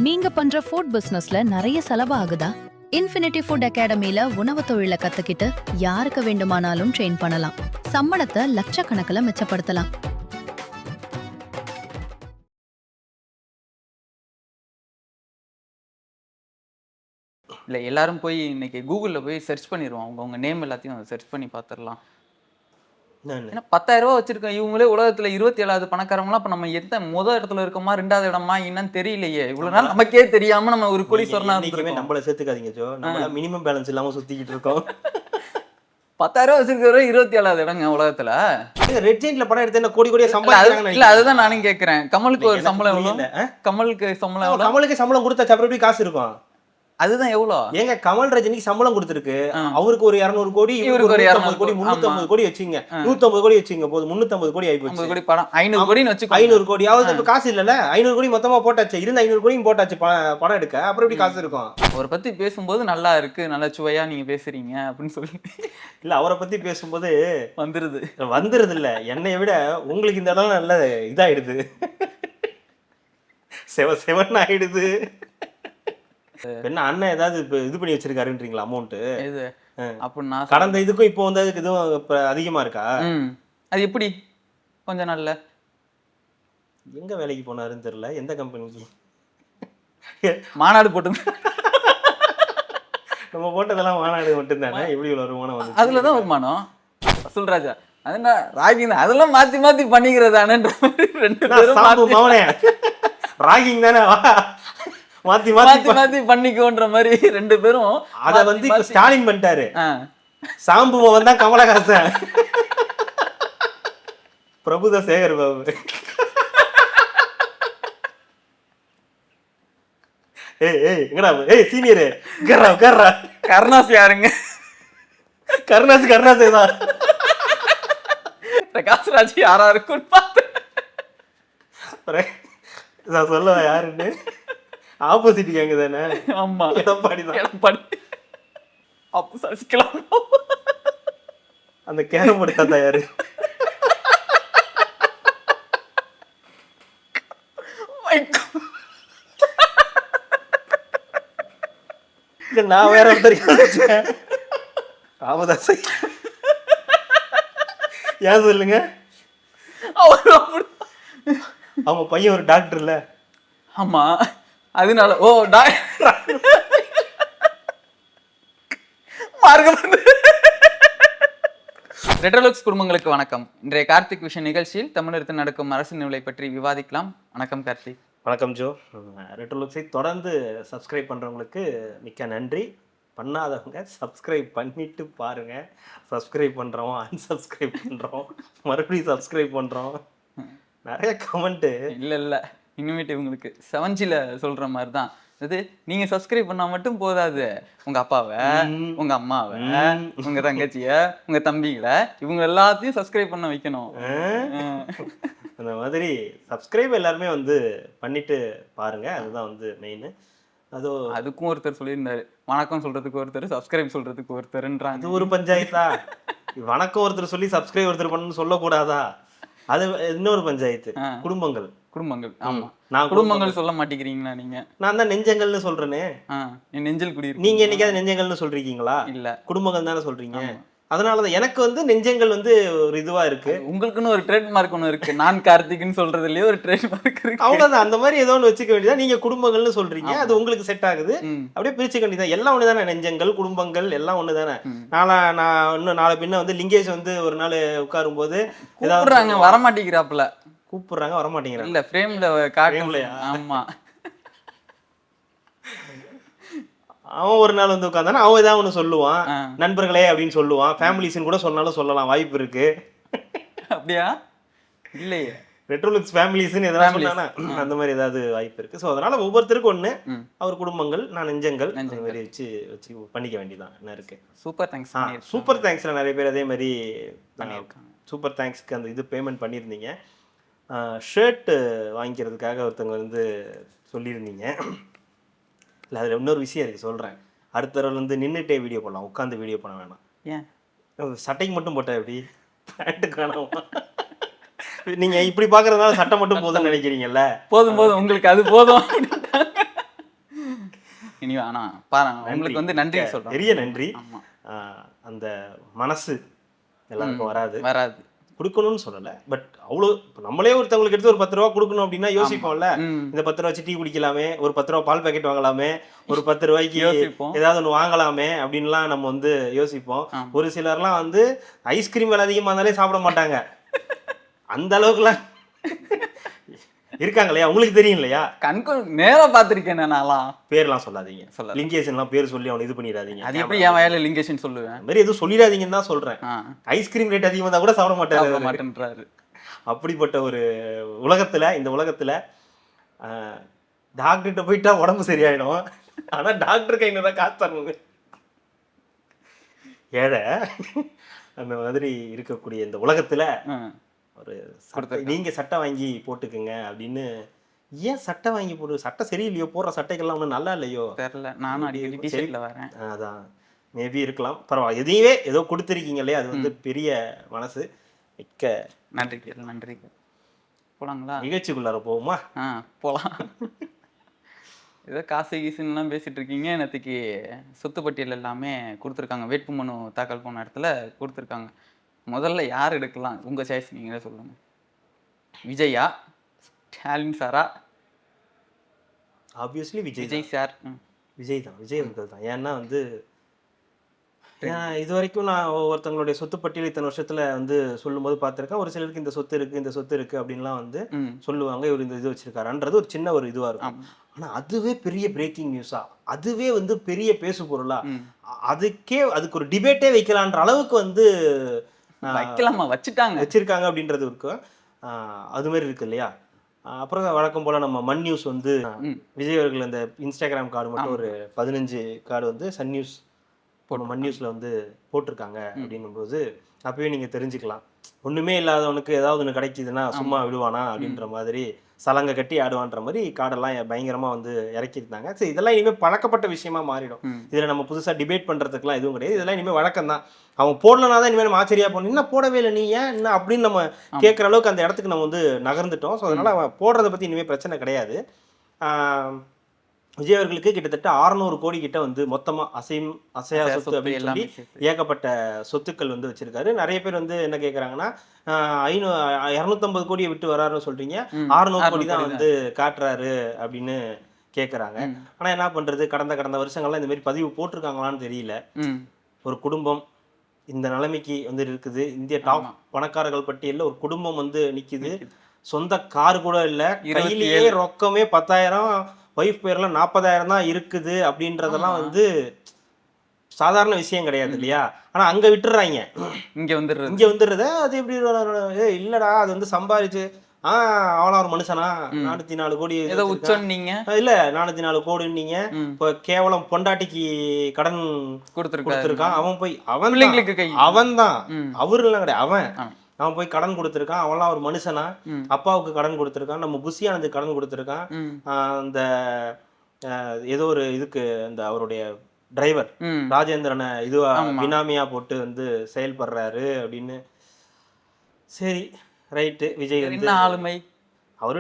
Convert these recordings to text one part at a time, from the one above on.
நீங்க பண்ற ஃபுட் பிசினஸ்ல நிறைய செலவு ஆகுதா? இன்ஃபினிட்டி ஃபுட் அகாடமில உணவு தொழிலை கத்துக்கிட்டு யாருக்கு வேண்டுமானாலும் ட்ரெயின் பண்ணலாம். சம்பளத்தை லட்சக்கணக்கில் மிச்சப்படுத்தலாம். இல்லை எல்லாரும் போய் இன்னைக்கு கூகுளில் போய் சர்ச் பண்ணிடுவோம். அவங்க நேம் எல்லாத்தையும் சர்ச் பண்ணி பார்த்துடலாம். ஏன்னா 10,000 ரூபா வச்சிருக்கோம். இவங்களே உலகத்துல 27வது பணக்காரங்களாம். அப்ப நம்ம எந்த முதல் இடத்துல இருக்கோமா 2வது இடமா என்னன்னு தெரியலையே. இவ்வளவு நாள் நமக்கே தெரியாம நம்ம ஒரு கோடீஸ்வரனா இருந்திருக்கோம். நம்மள சேர்த்துக்காதீங்க ஜோ. நம்ம மினிமம் பேலன்ஸ் இல்லாம சுத்திக்கிட்டு இருக்கோம். 10,000 ரூபா வச்சிருக்கிற 27வது இடங்க உலகத்துல. ரெட் ஜெயின்ட்ல படம் எடுத்து என்ன கோடி கோடியா சம்பாதிக்கிறாங்க. இல்ல அதுதான் நானும் கேக்குறேன். கமலுக்கு ஒரு சம்பளம் எவ்வளவு? கமலுக்கு சம்பளம் கொடுத்தா அப்புறம் எப்படி காசு இருக்கும்? அதுதான் எவ்வளோ? ஏங்க கமல் ரஜினிக்கு சம்பளம் கொடுத்துருக்கு. அவருக்கு ஒரு 200 கோடி, இவருக்கு ஒரு 250 கோடி, 350 கோடி வச்சுங்க. 150 கோடி வச்சுங்க. போது 350 கோடி ஆயி போச்சு. 50 கோடி படம் 500 கோடின்னு வச்சுக்கோ. 500 கோடியாவது இப்ப காசு இல்லல. 500 கோடி மொத்தமா போட்டாச்சு. இருந்த 500 கோடியும் போட்டாச்சு படம் எடுக்க. அப்புறம் எப்படி காசு இருக்கும்? அவரை பத்தி பேசும்போது நல்லா இருக்கு, நல்ல சுவையா நீங்க பேசுறீங்க அப்படின்னு சொல்லி இல்ல அவரை பத்தி பேசும்போது வந்துருது இல்ல. என்னை விட உங்களுக்கு இந்த இடம் நல்ல இதாயிடுது. செவன் ஆயிடுது. என்ன அண்ணன் ஏதாவது இது பண்ணி வச்சிருக்காருன்றீங்களா அமௌண்ட்? அப்படின்னா கடந்த இதுக்கும் இப்போ வந்து அதுக்கு இதுவும் இப்ப அதிகமா இருக்கா? அது எப்படி கொஞ்ச நாள்ல எங்க வேலைக்கு போனாருன்னு தெரியல. எந்த கம்பெனிக்கு மாநாடு போட்டு நம்ம போட்டதெல்லாம் மாநாடு மட்டும் தானே. எப்படி இவ்வளவு வருமானம் வந்து அதுலதான் வருமானம். வசூல்ராஜா அதுனா ராகிங் அதெல்லாம் மாத்தி மாத்தி பண்ணிக்கிறதானே. 2 பேரும் ராகிங் தானே மாத்தி மாத்தி பண்ணிக்கோன்ற மாதிரி 2 பேரும். அத வந்து ஸ்டாலின் பண்ணிட்டாரு. சாம்புவன் தான் கமலஹாசன். பிரபுதா சேகர் பாபு. சீனியர் கருணாஸ் யாருங்க? கருணாஸ் தான். பிரகாஷ்ராஜ் யாரா இருக்குன்னு பார்த்து நான் சொல்ல யாருன்னு ஆப்போசிட் கேங்க தானே. ஆமா எடப்பாடி தான். எடப்பாடி அப்போ சசிகலாம் அந்த கேரம் போர்டு தாத்தா யாரு? நான் வேற ஒருத்தர் ராமதாஸ். ஏன் சொல்லுங்க? அவங்க பையன் ஒரு டாக்டர் இல்ல? ஆமா அதனால ரெட்ரோலுக்ஸ் குடும்பங்களுக்கு வணக்கம். இன்றைய கார்த்திக் விஷன் நிகழ்ச்சியில் தமிழகத்தில் நடக்கும் அரசு நிலை பற்றி விவாதிக்கலாம். வணக்கம் கார்த்திக். வணக்கம் ஜோ. ரெட்ரோலுக்ஸை தொடர்ந்து சப்ஸ்கிரைப் பண்றவங்களுக்கு மிக்க நன்றி. பண்ணாதவங்க சப்ஸ்கிரைப் பண்ணிட்டு பாருங்க. சப்ஸ்கிரைப் பண்றோம், அன்சப்ஸ்கிரைப் பண்றோம், மறுபடியும் சப்ஸ்கிரைப் பண்றோம். நிறைய கமெண்ட் இல்ல இனிமேட்டு உங்களுக்கு 7Gல சொல்ற மாதிரி தான். அது நீங்க சப்ஸ்கிரைப் பண்ணா மட்டும் போதாது. உங்க அப்பாவை, உங்க அம்மாவை, உங்க தங்கச்சிய, உங்க தம்பிகளை இவங்க எல்லாத்தையும் சப்ஸ்கிரைப் பண்ண வைக்கணும். அந்த மாதிரி சப்ஸ்கிரைப் எல்லாருமே வந்து பண்ணிட்டு பாருங்க. அதுதான் வந்து மெயின். அதுக்கும் ஒருத்தர் சொல்லியிருந்தாரு, வணக்கம் சொல்றதுக்கு ஒருத்தர், சப்ஸ்கிரைப் சொல்றதுக்கு ஒருத்தர்ன்றாங்க. அது ஒரு பஞ்சாயத்தா? வணக்கம் ஒருத்தர் சொல்லி சப்ஸ்கிரைப் ஒருத்தர் பண்ணணும்னு சொல்லக்கூடாதா? அது இன்னொரு பஞ்சாயத்து. குடும்பங்கள். ஆமா நான் குடும்பங்கள் சொல்ல மாட்டேங்கிறீங்களா நீங்க? நான் தான் நெஞ்சங்கள்னு சொல்றேனே. நெஞ்சல் குடி. நீங்க என்னைக்காவது நெஞ்சங்கள்னு சொல்றீங்களா? இல்ல, குடும்பங்கள் தானே சொல்றீங்க. அதனாலதான் எனக்கு வந்து நெஞ்சங்கள் வந்து ஒரு இதுவா இருக்கு. உங்களுக்குன்னு ஒரு ட்ரேட்மார்க் ஒண்ணு இருக்கு. நான் கார்த்திக்னு சொல்றதுலயே ஒரு ட்ரேட்மார்க் இருக்கு. அவ்வளவுதான். அந்த மாதிரி ஏதோ ஒன்று வச்சுக்க வேண்டியதா. நீங்க குடும்பங்கள்னு சொல்றீங்க, அது உங்களுக்கு செட் ஆகுது. அப்படியே பிரிச்சுக்க வேண்டியதான். எல்லாம் ஒண்ணுதானே. நெஞ்சங்கள், குடும்பங்கள் எல்லாம் ஒண்ணுதானே. நான் இன்னும் நாளை பின்ன வந்து லிங்கேஷ் வந்து ஒரு நாள் உட்காரும் போது ஏதாவது வரமாட்டேங்கிறாப்புல. கூப்பிடுறாங்க, வரமாட்டேங்கிறாங்க. இல்ல ஃப்ரேம்ல காட்டலையா? ஆமா. அவன் ஒரு நாள் வந்து உட்காந்தானா அவன் ஏதாவது ஒன்று சொல்லுவான். நண்பர்களே அப்படின்னு சொல்லுவான். ஃபேமிலிஸ்ன்னு கூட சொன்னாலும் சொல்லலாம், வாய்ப்பு இருக்கு. அப்படியா? இல்லையே. ரெட்ரோலுக்ஸ் ஃபேமிலிஸ்ன்னு ஏதாவது சொன்னானா அந்த மாதிரி ஏதாவது வாய்ப்பு இருக்கு. ஸோ அதனால ஒவ்வொருத்தருக்கும் ஒன்று. அவர் குடும்பங்கள், நான் நெஞ்சங்கள், அந்த மாதிரி வச்சு பண்ணிக்க வேண்டியதான். என்ன இருக்கு. Super thanks. சூப்பர் தேங்க்ஸ்ல நிறைய பேர் அதே மாதிரி சூப்பர் தேங்க்ஸ்க்கு அந்த இது பேமெண்ட் பண்ணியிருந்தீங்க. ஷர்ட் வாங்கிக்கிறதுக்காக ஒருத்தவங்க வந்து சொல்லியிருந்தீங்க. இல்லை அதில் இன்னொரு விஷயம் இருக்குது, சொல்கிறேன். அடுத்த தடவை வந்து நின்றுட்டே வீடியோ போடலாம், உட்காந்து வீடியோ பண்ண வேணாம். ஏன்? சட்டைக்கு மட்டும் போட்டா எப்படி? பேண்ட்டுக்கு வேணாமா? நீங்கள் இப்படி பார்க்குறதுனால சட்டை மட்டும் போதும்னு நினைக்கிறீங்கல்ல? போதும் உங்களுக்கு அது போதும். இனி ஆனா பாருங்க உங்களுக்கு வந்து நன்றி சொல்றேன். பெரிய நன்றி. ஆமா. அந்த மனசு எல்லாருக்கும் வராது. கொடுக்கணும்னு சொல்லலை, பட் அவ்வளோ நம்மளே ஒருத்தவங்களுக்கு எடுத்து ஒரு 10 ரூபா கொடுக்கணும் அப்படின்னா யோசிப்போம்ல, இந்த 10 ரூபா வச்சு டீ குடிக்கலாமே, ஒரு 10 ரூபா பால் பாக்கெட் வாங்கலாமே, ஒரு 10 ரூபாய்க்கு ஏதாவது ஒன்று வாங்கலாமே அப்படின்லாம் நம்ம வந்து யோசிப்போம். ஒரு சிலர்லாம் வந்து ஐஸ்கிரீம் விலை அதிகமாக இருந்தாலே சாப்பிட மாட்டாங்க. அந்த அளவுக்குலாம் இருக்காங்க இல்லையா, உங்களுக்கு தெரியும் இல்லையா? கண்கொள் நேரா பார்த்துருக்கேன் நான்லாம். பேர்லாம் சொல்லாதீங்க, லிங்கேஷன்லாம் பேர் சொல்லி அவனை இது பண்ணிடாதீங்க. அது எப்படி என் வயலில் லிங்கேஷன் சொல்லுவேன்? அந்த மாதிரி எதுவும் சொல்லிடாதீங்கன்னு தான் சொல்கிறேன். ஐஸ்கிரீம் ரேட் அதிகமாக தான் கூட சாப்பிட மாட்டேன்றாரு. அப்படிப்பட்ட ஒரு உலகத்தில், இந்த உலகத்தில் டாக்டர்கிட்ட போயிட்டா உடம்பு சரியாயிடும், ஆனால் டாக்டர் கையில் தான் காசு தரணும். ஏழை அந்த மாதிரி இருக்கக்கூடிய இந்த உலகத்தில் ஒரு நீங்க சட்டை வாங்கி போட்டுக்குங்க அப்படின்னு. ஏன் சட்டை வாங்கி போடு? சட்டை சரியில்லையோ, போடுற சட்டைகள்லாம் ஒன்றும் நல்லா இல்லையோ தெரியல. நானும் அடிக்கடி டிஷர்ட்ல வரேன். அதான் மேபி இருக்கலாம். பரவாயில்ல, எதையுமே ஏதோ கொடுத்துருக்கீங்க இல்லையா, அது வந்து பெரிய மனசு. மிக்க நன்றி. நன்றி. போலாங்களா? நிகழ்ச்சிக்குள்ளார போகுமா? போலாம். ஏதோ காசு கீசுன்னெலாம் பேசிட்டு இருக்கீங்க. நேற்றுக்கு சொத்து பட்டியல் எல்லாமே கொடுத்துருக்காங்க. வேட்புமனு தாக்கல் போன இடத்துல கொடுத்துருக்காங்க. முதல்ல யார் எடுக்கலாம்? உங்கள் சாய்ஸ் நீங்களே சொல்லுங்கள். விஜயா, ஸ்டாலின் சாரா? Obviously Vijay sir. விஜய் தான், விஜய் அவர்கள் தான். ஏன்னா வந்து இது வரைக்கும் நான் ஒவ்வொருத்தங்களுடைய சொத்து பட்டியல் இத்தனை வருஷத்தில் வந்து சொல்லும்போது பார்த்துருக்கேன். ஒரு சிலருக்கு இந்த சொத்து இருக்குது, இந்த சொத்து இருக்குது அப்படின்லாம் வந்து சொல்லுவாங்க. இவர் இந்த இது வச்சிருக்காருன்றது ஒரு சின்ன ஒரு இதுவாக இருக்கும். ஆனால் அதுவே பெரிய பிரேக்கிங் நியூஸா, அதுவே வந்து பெரிய பேசு பொருளா, அதுக்கு ஒரு டிபேட்டே வைக்கலான்ற அளவுக்கு வந்து வச்சிருக்காங்க அப்படின்றது இருக்கும். அது மாதிரி இருக்கு இல்லையா? அப்புறம் வழக்கம் போல நம்ம மண் நியூஸ் வந்து விஜய் அவர்கள் அந்த இன்ஸ்டாகிராம் கார்டு மட்டும் ஒரு 15 கார்டு வந்து சன் நியூஸ் மண் நியூஸ்ல வந்து போட்டிருக்காங்க. அப்படின்னும் போது அப்பவே நீங்க தெரிஞ்சுக்கலாம், ஒண்ணுமே இல்லாதவனுக்கு ஏதாவது ஒன்று கிடைக்குதுன்னா சும்மா விடுவானா அப்படின்ற மாதிரி, சலங்க கட்டி ஆடுவான்ற மாதிரி கார்டெல்லாம் பயங்கரமா வந்து இறக்கியிருந்தாங்க. சரி, இதெல்லாம் இனிமேல் பழக்கப்பட்ட விஷயமா மாறிடும். இதுல நம்ம புதுசா டிபேட் பண்றதுக்குலாம் எதுவும் கிடையாது. இதெல்லாம் இனிமேல் வழக்கம் தான். அவன் போடலனா தான் இனிமேல் நம்ம ஆச்சரியா போகணும், என்ன போடவே இல்லை நீ ஏன் என்ன அப்படின்னு நம்ம கேட்குற அளவுக்கு அந்த இடத்துக்கு நம்ம வந்து நகர்ந்துட்டோம். ஸோ அதனால அவன் போடுறதை பத்தி இனிமேல் பிரச்சனை கிடையாது. விஜய் அவர்களுக்கு கிட்டத்தட்ட 600 கோடி கிட்ட வந்து மொத்தமா அசையா சொத்து அப்படின்னு சொல்லி ஏகப்பட்ட சொத்துக்கள் வந்து வச்சிருக்காரு. நிறைய பேர் வந்து என்ன கேட்கறாங்கன்னா, 250 கோடியை விட்டு வராருன்னு சொல்றீங்க, 600 கோடி தான் வந்து காட்டுறாரு அப்படின்னு கேட்கறாங்க. ஆனா என்ன பண்றது, கடந்த வருஷங்கள்லாம் இந்த மாதிரி பதிவு போட்டிருக்காங்களான்னு தெரியல. ஒரு குடும்பம் இந்த நிலைமைக்கு வந்து இருக்குது. இந்திய டாப் பணக்காரர்கள் பட்டியலில் ஒரு குடும்பம் வந்து நிக்குது. சொந்த கார் கூட இல்லை, கையிலேயே ரொக்கமே 10,000, ஒய்ஃப் பேர்ல 40,000 தான் இருக்குது அப்படின்றதெல்லாம் வந்து சாதாரண விஷயம் கிடையாது இல்லையா? ஆனா அங்க விட்டுறாங்க, இங்க வந்துடுறத. அது எப்படி இல்லடா, அது வந்து சம்பாதிச்சு அவளா ஒரு மனுஷனா 404 கோடி இல்ல 404 கோடின்னீங்க. இப்போ கேவலம் பொண்டாட்டிக்கு கடன் கொடுத்துருக்கான். அவன் போய் அவன் தான் அவரு எல்லாம் கிடையாது, அவன் போய் கடன் கொடுத்துருக்கான். அவன்லாம் ஒரு மனுஷனா? அப்பாவுக்கு கடன் கொடுத்துருக்கான், நம்ம புஷியானதுக்கு கடன் கொடுத்துருக்கான். அந்த ஏதோ ஒரு இதுக்கு அந்த அவருடைய டிரைவர் ராஜேந்திரனை இதுவா பினாமியா போட்டு வந்து செயல்படுறாரு அப்படின்னு. சரி, ரைட்டு. விஜய் வந்து ஆளுமை, அவரு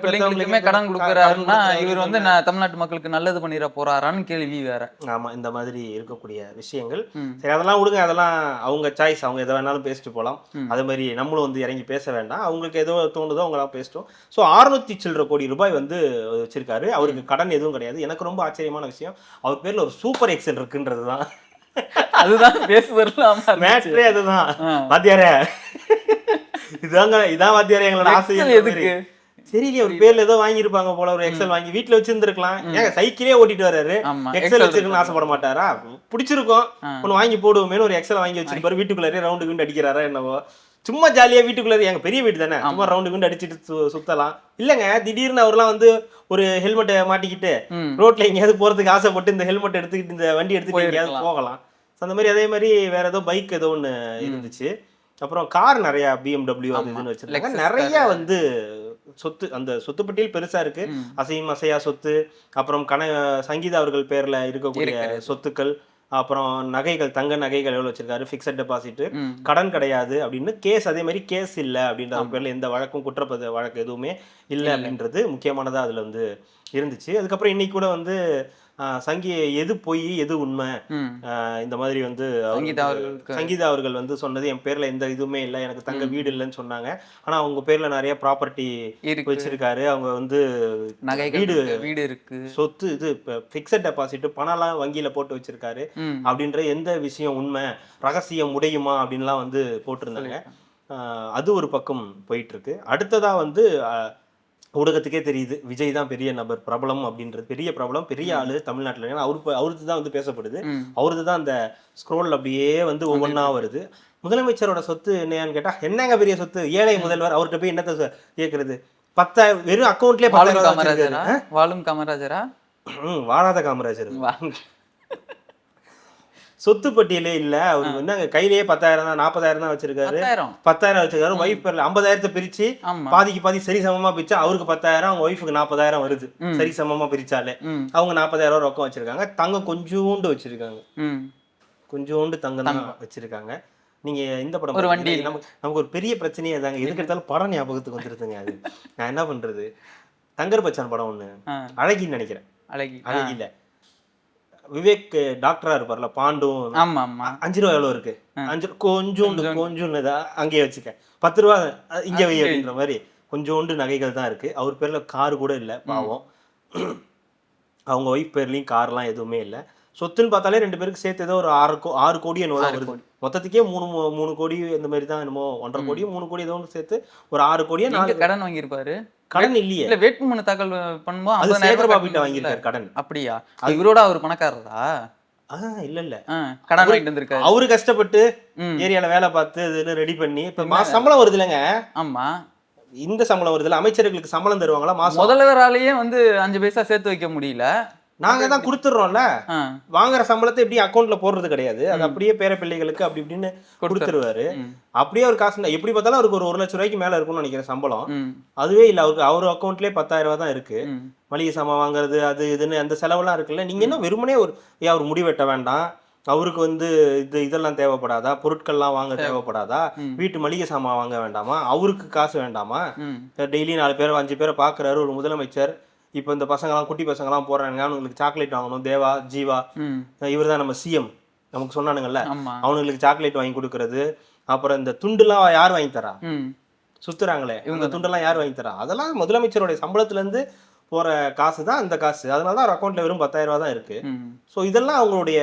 பிள்ளைங்களுக்குமே கடன் கொடுக்கறாருன்னா இவர் வந்து தமிழ்நாட்டு மக்களுக்கு நல்லது பண்ணிட போறாரான்னு கேள்வி வேற. ஆமா, இந்த மாதிரி இருக்கக்கூடிய விஷயங்கள். சரி, அதெல்லாம் விடுங்க, அதெல்லாம் அவங்க சாய்ஸ், அவங்க எதை வேணாலும் பேசிட்டு போகலாம். அதே மாதிரி நம்மளும் வந்து இறங்கி பேச வேண்டாம். அவங்களுக்கு எதோ தோணுதோ அவங்களாம் பேசிட்டோம். ஸோ 600 சில்லற கோடி ரூபாய் வந்து வச்சிருக்காரு. அவருக்கு கடன் எதுவும் கிடையாது. எனக்கு ரொம்ப ஆச்சரியமான விஷயம், அவர் பேர்ல ஒரு சூப்பர் எக்ஸல் இருக்குன்றது தான். அதுதான் பேசுவரலாம் மேட்ரே, அதுதான். வாத்தியாரே இதான் வாத்தியாரே எங்களோட ஆசை. எதுக்கு தெரியல, ஒரு பேர்ல ஏதோ வாங்கியிருப்பாங்க போல, ஒரு எக்ஸல் வாங்கி வீட்டுல வச்சிருந்துருக்கலாம். ஏங்க சைக்கிளே ஓட்டிட்டு வர்றாரு, எக்ஸல் வச்சிருக்கணும்னு ஆசைப்பட மாட்டாரா? பிடிச்சிருக்கோம், ஒன்னு வாங்கி போடுவோமேனு ஒரு எக்ஸல் வாங்கி வச்சிருப்பாரு. வீட்டுக்குள்ளாரே ரவுண்டு குண்டு அடிக்கிறாரா என்னவோ, சும்மா ஜாலியா வீட்டுக்குள்ளாரு. எங்க பெரிய வீடு தானே, சும்மா ரவுண்டு குண்டு அடிச்சுட்டு சுத்தலாம். இல்லங்க, திடீர்னு அவர்லாம் வந்து ஒரு ஹெல்மெட்டை மாட்டிக்கிட்டு ரோட்ல எங்கேயாவது போறதுக்கு ஆசைப்பட்டு இந்த ஹெல்மெட் எடுத்துக்கிட்டு இந்த வண்டி எடுத்துட்டு எங்கேயாவது போகலாம். அந்த மாதிரி. அதே மாதிரி வேற ஏதோ பைக் ஏதோ ஒன்று இருந்துச்சு. அப்புறம் கார் நிறைய BMW அது இதுன்னு வச்சிருக்காங்க. நிறைய வந்து சொத்து, அந்த சொத்து பட்டியல் பெருசா இருக்கு. அசையும் அசையா சொத்து, அப்புறம் சங்கீதா அவர்கள் பேர்ல இருக்கக்கூடிய சொத்துக்கள், அப்புறம் நகைகள், தங்க நகைகள் எவ்வளவு வச்சிருக்காரு, ஃபிக்ஸட் டெபாசிட், கடன் கிடையாது அப்படின்னு கேஸ். அதே மாதிரி கேஸ் இல்லை அப்படின்ற பேர்ல எந்த வழக்கும் குற்றப்பத வழக்கு எதுவுமே இல்லை அப்படின்றது முக்கியமானதா அதுல வந்து இருந்துச்சு. அதுக்கப்புறம் இன்னைக்கு கூட வந்து சங்கி எது பொய் எது உண்மை, ம். இந்த மாதிரி வந்து சங்கீதா அவர்களுக்கு சங்கீதா அவர்கள் வந்து சொன்னது என் பேர்ல எந்த இதுவுமே இல்லை, எனக்கு தங்க வீடு இல்லைன்னு சொன்னாங்க. ஆனா அவங்க பேர்ல நிறைய ப்ராப்பர்ட்டி இருக்கு, வச்சிருக்காரு. அவங்க வந்து நகைகள் வீடு இருக்கு, வீடு இருக்கு. சொத்து இது ஃபிக்ஸட் டெபாசிட் பணம்லாம் வங்கியில போட்டு வச்சிருக்காரு ம். அப்படின்ற எந்த விஷயம் உண்மை, ரகசியம் உடையுமா அப்படின்லாம் வந்து போட்டிருந்தாங்க. சொல்லியிருக்காங்க. அது ஒரு பக்கம் போயிட்டு இருக்கு. அடுத்ததா வந்து ஊடகத்துக்கே தெரியுது விஜய் தான் பெரிய நபர், பிரபலம் அப்படின்றது, பெரிய பிரபலம், பெரிய ஆளு தமிழ்நாட்டில். ஏன்னா அவருக்கு தான் வந்து பேசப்படுது, ம். அவருக்கு தான் அந்த ஸ்க்ரோல் அப்படியே வந்து ஒவ்வொன்றா வருது. முதலமைச்சரோட சொத்து என்னன்னு கேட்டா, என்னங்க பெரிய சொத்து, ஏழை முதல்வர், அவர்கிட்ட போய் என்னத்த கேட்கறது? 10,000 வெறும் அக்கௌண்ட்லயே 10,000 வாழும் காமராஜரா, வாழாத காமராஜர். சொத்து பட்டியலே இல்ல அவருக்கு. என்னங்க கையிலேயே 10,000 தான், 40,000 தான் வச்சிருக்காரு. 10,000 வச்சிருக்காரு. ஒய்ஃப் பேர்ல 50,000 பிரிச்சு பாதிக்கு பாதி சரி சமமா பிரிச்சா அவருக்கு 10,000, அவங்க ஒய்ஃபுக்கு 40,000 வருது. சரி சமமா பிரிச்சாலே அவங்க 40,000 ரொக்கம் வச்சிருக்காங்க. தங்கம் கொஞ்சோண்டு வச்சிருக்காங்க, கொஞ்சோண்டு தங்கம் தான் வச்சிருக்காங்க. நீங்க இந்த படம் ஒரு வண்டி நமக்கு ஒரு பெரிய பிரச்சனையே தாங்க, எதுக்கு எடுத்தாலும் படம் ஞாபகத்துக்கு வந்துருதுங்க. அது நான் என்ன பண்றது, தங்கர் பச்சான் படம் ஒண்ணு, அழகின்னு நினைக்கிறேன், அழகில விவேக் டாக்டரா இருப்பார்ல, பாண்டும். 5 ரூபா எவ்வளவு இருக்கு, 5 கொஞ்சோண்டு அங்கேயே வச்சுக்க, 10 ரூபா இங்க வை அப்படின்ற மாதிரி கொஞ்சோண்டு நகைகள் தான் இருக்கு. அவர் பேர்ல காரு கூட இல்லை பாவம். அவங்க ஒய்ஃப் பேர்லயும் கார்லாம் எதுவுமே இல்லை. சொத்துன்னு பார்த்தாலே 2 பேருக்கு சேர்த்து ஏதோ ஒரு 6 கோடி என்னவோ தான் வருது. மொத்தத்துக்கே 3 கோடி இந்த மாதிரி தான், என்னமோ 1.5 கோடி 3 கோடி ஏதோ சேர்த்து ஒரு 6 கோடியே 4 கடன் வாங்கியிருப்பாரு. கடன் இல்லையே, இல்ல வேட்புமனு தாக்கல் பண்ணும்போது சேகர் பாபுட்ட வாங்கியிருக்காரு கடன். அப்படியா? இவரோட அவர் பணக்காரரா? இல்ல கடன் வாங்கிட்டு வந்திருக்காரு. அவரு கஷ்டப்பட்டு ஏரியால வேலை பார்த்து இதுன்னு ரெடி பண்ணி இப்ப சம்பளம் வருது இல்லைங்க. ஆமா, இந்த சம்பளம் வருது இல்ல, அமைச்சர்களுக்கு சம்பளம் தருவாங்களா மாசம்? முதல்வராலேயே வந்து 5 பைசா சேர்த்து வைக்க முடியல. நாங்க தான் கொடுத்துடுறோம்ல, வாங்குற சம்பளத்தை எப்படி அக்கௌண்ட்ல போடுறது கிடையாது, அது அப்படியே பேர பிள்ளைகளுக்கு அப்படி இப்படின்னு கொடுத்துருவாரு. அப்படியே ஒரு காசு எப்படி பார்த்தாலும் அவருக்கு ஒரு 1 லட்சம் ரூபாய்க்கு மேல இருக்கும்னு நினைக்கிறேன் சம்பளம். அதுவே இல்ல, அவருக்கு அவர் அக்கௌண்ட்லயே 10,000 ரூபாய் தான் இருக்கு. மளிகை சாமான் வாங்குறது அது இதுன்னு அந்த செலவுலாம் இருக்குல்ல. நீங்க என்ன வெறுமனே அவர் முடி வெட்ட வேண்டாம், அவருக்கு வந்து இதெல்லாம் தேவைப்படாதா, பொருட்கள்லாம் வாங்க தேவைப்படாதா, வீட்டு மளிகை சாமான் வாங்க வேண்டாமா, அவருக்கு காசு வேண்டாமா? டெய்லி 4 பேரை 5 பேரை பாக்குறாரு ஒரு முதலமைச்சர். இப்போ இந்த பசங்கலாம் குட்டி பசங்கலாம் போறானுங்க, அவனுங்களுக்கு சாக்லேட் வாங்கணும், தேவா ஜீவா இவர் தான் நம்ம சிஎம் நமக்கு சொன்னானுங்கல்ல, அவனுங்களுக்கு சாக்லேட் வாங்கி கொடுக்கறது. அப்புறம் இந்த துண்டுலாம் யார் வாங்கி தரா, சுத்துறாங்களே இவங்க துண்டெல்லாம் யார் வாங்கி தரா, அதெல்லாம் முதலமைச்சருடைய சம்பளத்துல இருந்து போற காசு தான் அந்த காசு. அதனாலதான் அவர் அக்கௌண்ட்ல வெறும் 10,000 ரூபாய் தான் இருக்கு. ஸோ இதெல்லாம் அவங்களுடைய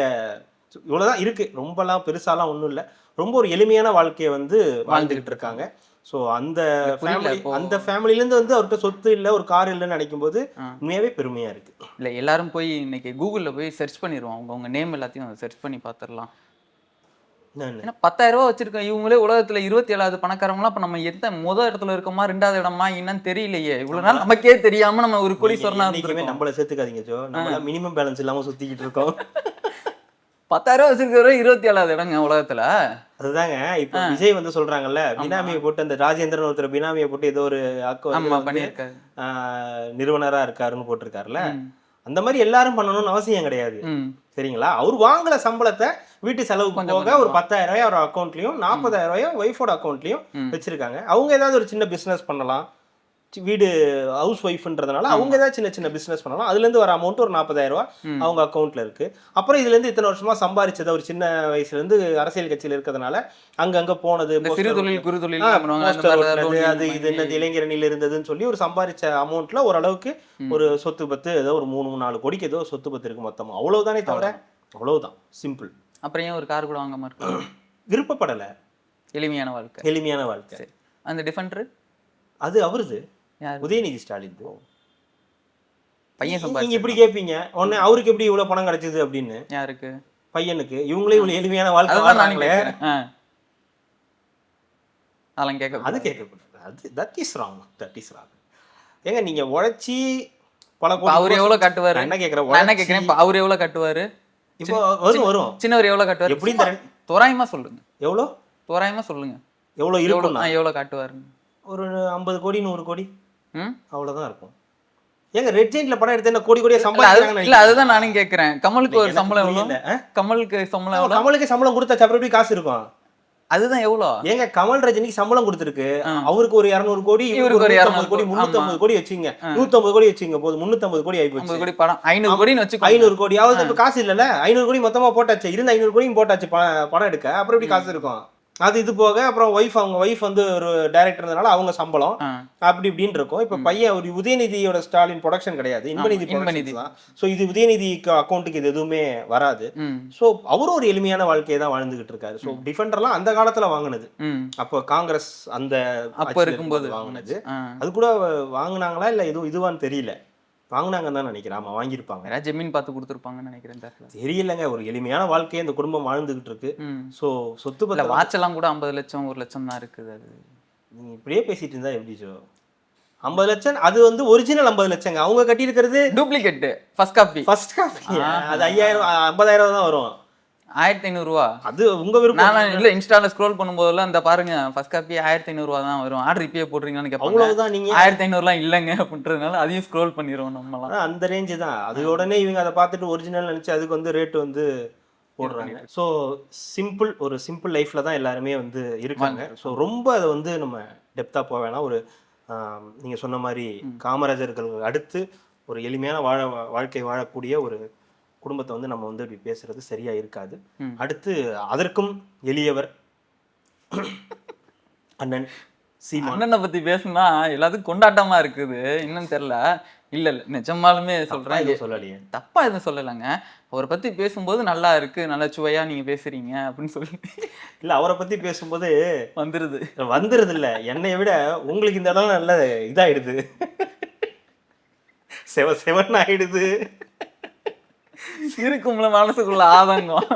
இவ்வளவுதான் இருக்கு, ரொம்பலாம் பெருசாலாம் ஒன்றும் இல்லை. ரொம்ப ஒரு எளிமையான வாழ்க்கையை வந்து வாழ்ந்துகிட்டு இருக்காங்க. ஸோ அந்த ஃபேமிலிலேருந்து வந்து அவர்கிட்ட சொத்து இல்லை, ஒரு கார் இல்லைன்னு நினைக்கும் போது உண்மையாவே பெருமையா இருக்கு. இல்லை எல்லாரும் போய் இன்னைக்கு கூகுளில் போய் சர்ச் பண்ணிடுவோம், அவங்க நேம் எல்லாத்தையும் சர்ச் பண்ணி பார்த்துடலாம். ஏன்னா 10,000 ரூபா வச்சிருக்கோம் இவங்களே உலகத்துல 27வது பணக்காரங்களாம். அப்ப நம்ம எந்த முதல் இடத்துல இருக்கோமா 2வது இடமா என்னன்னு தெரியலையே. இவ்வளவு நாள் நமக்கே தெரியாம நம்ம ஒரு கோடி சொன்னா நம்மள சேர்த்துக்காதீங்க ஜோ, நம்ம மினிமம் பேலன்ஸ் இல்லாம சுத்திக்கிட்டு இருக்கோம். 10,000 ரூபா வச்சிருக்கிற 27வது இடங்க உலகத்துல. அதுதாங்க இப்ப விஜய் வந்து சொல்றாங்கல்ல, பினாமியை போட்டு அந்த ராஜேந்திரன் ஒருத்தர் பினாமியை போட்டு ஏதோ ஒரு நிறுவனரா இருக்காருன்னு போட்டிருக்காருல்ல. அந்த மாதிரி எல்லாரும் பண்ணணும்னு அவசியம் கிடையாது, சரிங்களா? அவர் வாங்கல சம்பளத்தை வீட்டு செலவுக்கு போக ஒரு 10,000 ரூபாய் அவர் அக்கௌண்ட்லயும் 40,000 ரூபாயும் ஒய்ஃபோட அக்கௌண்ட்லயும் வச்சிருக்காங்க. அவங்க ஏதாவது ஒரு சின்ன பிசினஸ் பண்ணலாம், வீடு ஹவுஸ் ஒய்ஃப்ன்றதுனால அவங்க ஏதாவது சின்ன சின்ன பிசினஸ் பண்ணலாம். அதுல இருந்து வர அமௌண்ட் ஒரு 40,000 ரூபாய் அவங்க அக்கௌண்ட்ல இருக்கு. அப்புறம் இதுல இருந்து இத்தனை வருஷமா சம்பாதிச்சது, ஒரு சின்ன வயசுல இருந்து அரசியல் கட்சியில இருக்கிறதுனால அங்கங்க போனது, அது இது என்ன இளைஞரணியில இருந்ததுன்னு சொல்லி ஒரு சம்பாதிச்ச அமௌண்ட்ல ஓரளவுக்கு ஒரு சொத்து பத்து ஏதோ ஒரு 3-4 கோடிக்கு ஏதோ சொத்து பத்து இருக்கு மொத்தமா. அவ்வளவுதானே தவிர, அவ்வளவுதான், சிம்பிள். அப்புறம் ஏன் ஒரு கார் கூட வாங்க மாட்டோம்? விருப்பப்படல, எளிமையான வாழ்க்கை, எளிமையான வாழ்க்கை. அந்த டிஃபெண்டர் அது அவருது, உதயநிதி ஸ்டாலின் பையன். நீங்க இப்படி கேட்பீங்க உடனே அவருக்கு எப்படி இவ்வளவு பணம் கிடைச்சது அப்படின்னு. யாருக்கு? பையனுக்கு. இவங்களே இவ்வளவு எளிமையான வாழ்க்கை வாழ்றாங்களே, அதெல்லாம் கேட்க அது கேட்கக்கூடாது. அது தட் இஸ் ராங். ஏங்க நீங்க உழைச்சி பல அவர் எவ்வளவு கட்டுவாரு? என்ன கேக்குறேன், அவர் எவ்வளவு கட்டுவாரு? இப்போ வரும் சின்னவர் எவ்வளவு கட்டுவாரு? எப்படி தோராயமா சொல்லுங்க, எவ்வளவு தோராயமா சொல்லுங்க, எவ்வளவு இருக்கும்? எவ்வளவு காட்டுவாரு? ஒரு 50 கோடி 100 கோடி அவ்வளவுதான் இருக்கும். ஏங்க ரெட் ஜெயின்ட்ல படம் எடுத்து என்ன கோடி கோடியா சம்பளம்? இல்ல அதுதான் நானும் கேக்குறேன். கமலுக்கு ஒரு சம்பளம் எவ்வளவு? கமலுக்கு சம்பளம் எவ்வளவு? கமலுக்கு சம்பளம் கொடுத்தா அப்புறம் எப்படி காசு இருக்கும்? அதுதான் எவ்வளோ ஏங்க கமல் ரஜினிக்கு சம்பளம் கொடுத்துருக்கு, அவருக்கு ஒரு 200 கோடி, இவருக்கு ஒரு 250 கோடி, 350 கோடி வச்சுங்க, 150 கோடி வச்சுங்க, போது 350 கோடி ஆகி போச்சு. 50 கோடி படம் 500 கோடின்னு வச்சு 500 கோடி ஆகுது. இப்ப காசு இல்லல, 500 கோடி மொத்தமா போட்டாச்சு, இருந்த 500 கோடியும் போட்டாச்சு படம் எடுக்க, அப்புறம் எப்படி காசு இருக்கும்? அது இது போக அப்புறம் அவங்க ஒய்ஃப் வந்து ஒரு டைரக்டர்னால அவங்க சம்பளம் அப்படி இப்படின்னு இருக்கும். இப்ப பையன் ஒரு உதயநிதியோட ஸ்டாலின் ப்ரொடக்ஷன் கிடையாது, இன்பநிதி தான். ஸோ இது உதயநிதி அக்கௌண்ட்டுக்கு இது எதுவுமே வராது. ஸோ அவரும் ஒரு எளிமையான வாழ்க்கையை தான் வாழ்ந்துகிட்டு இருக்காரு. ஸோ டிஃபெண்டர்லாம் அந்த காலத்துல வாங்கினது, அப்போ காங்கிரஸ் அந்த அப்ப இருக்கும்போது வாங்கினது. அது கூட வாங்கினாங்களா இல்ல எதுவும் இதுவான்னு தெரியல, வாங்கினாங்கன்னு தான் நினைக்கிறேன். ஆமா வாங்கியிருப்பாங்க, ஜமீன் பார்த்து கொடுத்துருப்பாங்கன்னு நினைக்கிறேன். தெரியலங்க. ஒரு எளிமையான வாழ்க்கையை இந்த குடும்பம் வாழ்ந்துகிட்டு இருக்கு. ஸோ சொத்து பத்திரம் வாட்செல்லாம் கூட 50 லட்சம் 1 லட்சம் தான் இருக்குது. அது நீங்க இப்படியே பேசிட்டு இருந்தா எப்படி ஜோ? 50 லட்சம் அது வந்து ஒரிஜினல் 50 லட்சங்க, அவங்க கட்டி இருக்கிறது டூப்ளிகேட் ஃபர்ஸ்ட் காப்பி. அது 5000 50,000 தான் வரும். 1500 ரூபா. அது உங்க விருப்பம். நான் இல்ல இன்ஸ்டால ஸ்க்ரோல் பண்ணும்போதெல்லாம் இந்த பாருங்க ஃபர்ஸ்ட் காப்பி 1500 ரூபா தான் வரும், ஆர்டர் இப்பயே போடுறீங்களான்னு கேட்பாங்க. அவ்வளவுதான். நீங்க 1500லாம் இல்லங்க அப்படின்றதுனால அதையும் ஸ்க்ரோல் பண்ணிடுவோம் நம்மலாம். அந்த ரேஞ்ச் தான். அது உடனே இவங்க அதை பார்த்துட்டு ஒரிஜினல் நினைச்சு அதுக்கு வந்து ரேட் வந்து போடுறாங்க. ஸோ ஒரு சிம்பிள் லைஃப்ல தான் எல்லாருமே வந்து இருக்காங்க. ஸோ ரொம்ப அதை வந்து நம்ம டெப்தா போக வேணாம். ஒரு நீங்க சொன்ன மாதிரி காமராஜர்கள் அடுத்து ஒரு எளிமையான வாழ்க்கை வாழக்கூடிய ஒரு குடும்பத்தை வந்து நம்ம வந்து இப்படி பேசுறது சரியா இருக்காது. அடுத்து அதற்கும் எளியவர் அண்ணன் சீமான். அண்ணனை பத்தி பேசுனா எல்லாத்துக்கும் கொண்டாட்டமா இருக்குது, இன்னும் தெரியல. இல்ல நிஜமாலுமே சொல்றேன், சொல்லலையே, தப்பா எதுவும் சொல்லலைங்க. அவரை பத்தி பேசும்போது நல்லா இருக்கு, நல்லா சுவையா நீங்க பேசுறீங்க அப்படின்னு சொல்லி இல்ல அவரை பத்தி பேசும்போது வந்துருது இல்ல, என்னைய விட உங்களுக்கு இந்த இடம் நல்ல இதாயிடுது, செவன் ஆயிடுது, இருக்கும்ல மனசுக்குள்ள ஆதங்கம்.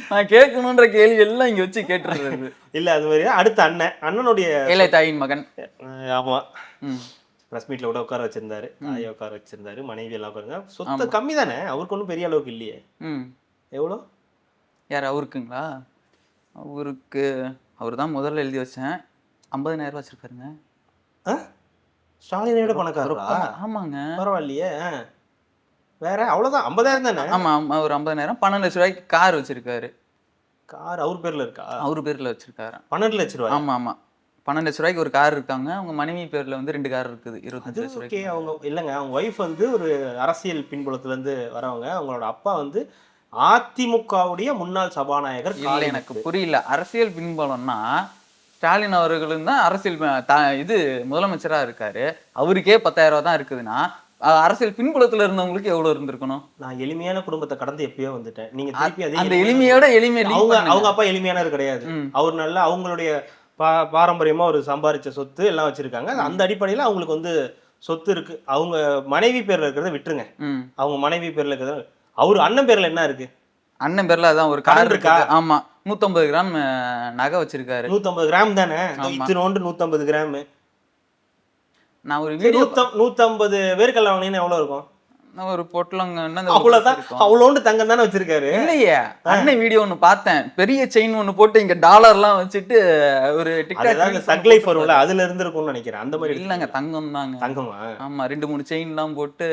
நான் கேட்கணுன்ற கேள்வி எல்லாம் இங்க வச்சு கேட்டுறது இல்ல. அது மாதிரி அடுத்த அண்ணனுடைய ஏழை தாயின் மகன். ஆமா, பிரஸ் மீட்ல கூட உட்கார வச்சிருந்தாரு, தாயை உட்கார வச்சிருந்தாரு, மனைவி எல்லாம் உட்காருங்க. சொத்து கம்மி தானே, அவருக்கு ஒன்றும் பெரிய அளவுக்கு இல்லையே. எவ்வளோ? யார் அவருக்குங்களா? அவர் தான் முதல்ல எழுதி வச்சேன், 50,000 ரூபா வச்சிருக்காருங்க. ஸ்டாலினை விட பணக்காரரா? ஆமாங்க. பரவாயில்லையே. வேற அவ்வளவுதான் 50,000 தானே? ஆமா, ஒரு 50,000. 12 லட்ச ரூபாய்க்கு கார் வச்சிருக்காரு. கார் அவர் பேர்ல இருக்கா? அவர் பேர்ல வச்சிருக்காரு. 12 லட்ச ரூபாய்? ஆமா 12 லட்ச ரூபாய்க்கு ஒரு கார் இருக்காங்க. அவங்க மனைவி பேர்ல வந்து 2 கார் இருக்குது, 25 லட்ச ரூபாய்க்கு. அவங்க இல்லங்க, அவங்க ஒய்ஃப் வந்து ஒரு அரசியல் பின்புலத்துல இருந்து வரவங்க. அவங்களோட அப்பா வந்து அதிமுகவுடைய முன்னாள் சபாநாயகர். எனக்கு புரியல, அரசியல் பின்புலம்னா ஸ்டாலின் அவர்களும் தான் அரசியல் இது முதலமைச்சரா இருக்காரு, அவருக்கே 10,000 ரூபா தான் இருக்குதுன்னா அரசியல் பின்புலத்துல இருந்தவங்களுக்கு எவ்வளவு இருந்திருக்கணும்? நான் எளிமையான குடும்பத்தை கடந்து எப்பயோ வந்துட்டேன். நீங்க திருப்பி அந்த எளிமையோட அவங்க அப்பா எளிமையானவர் கிடையாது. அவர் நல்ல அவங்களுடைய பாரம்பரியமா ஒரு சம்பாரிச்ச சொத்து எல்லாம் வச்சிருக்காங்க. அந்த அடிப்படையில அவங்களுக்கு வந்து சொத்து இருக்கு. அவங்க மனைவி பேர்ல இருக்கிறத விட்டுருங்க, அவங்க மனைவி பேர்ல இருக்கிறத. அவரு அண்ணன் பேர்ல என்ன இருக்கு? அண்ணன் பேர்ல அதான் ஒரு கார் இருக்கா. ஆமா, 150 கிராம் நகை வச்சிருக்காரு. 150 கிராம் தானே, இத்தினோண்டு 150 கிராம். நான் ஒரு வீடியோ 150 பேருக்கு வாங்கினீங்கன்னா எவ்வளவு இருக்கும்? ஒரு பொட்டலங்க அவ்வளவுதான், அவ்வளோண்டு தங்கம் தானே வச்சிருக்காரு. இல்லையே, அண்ணன் வீடியோ ஒண்ணு பார்த்தேன், பெரிய செயின் ஒண்ணு போட்டு இங்க டாலர்லாம் வச்சுட்டு ஒரு டிக்டாக் தக் லைஃப் வரும்ல, அதுல இருந்திருக்கும்னு நினைக்கிறேன். அந்த மாதிரி இல்லங்க, தங்கம் தாங்க. தங்கமா? ஆமா, 2-3 செயின் எல்லாம் போட்டு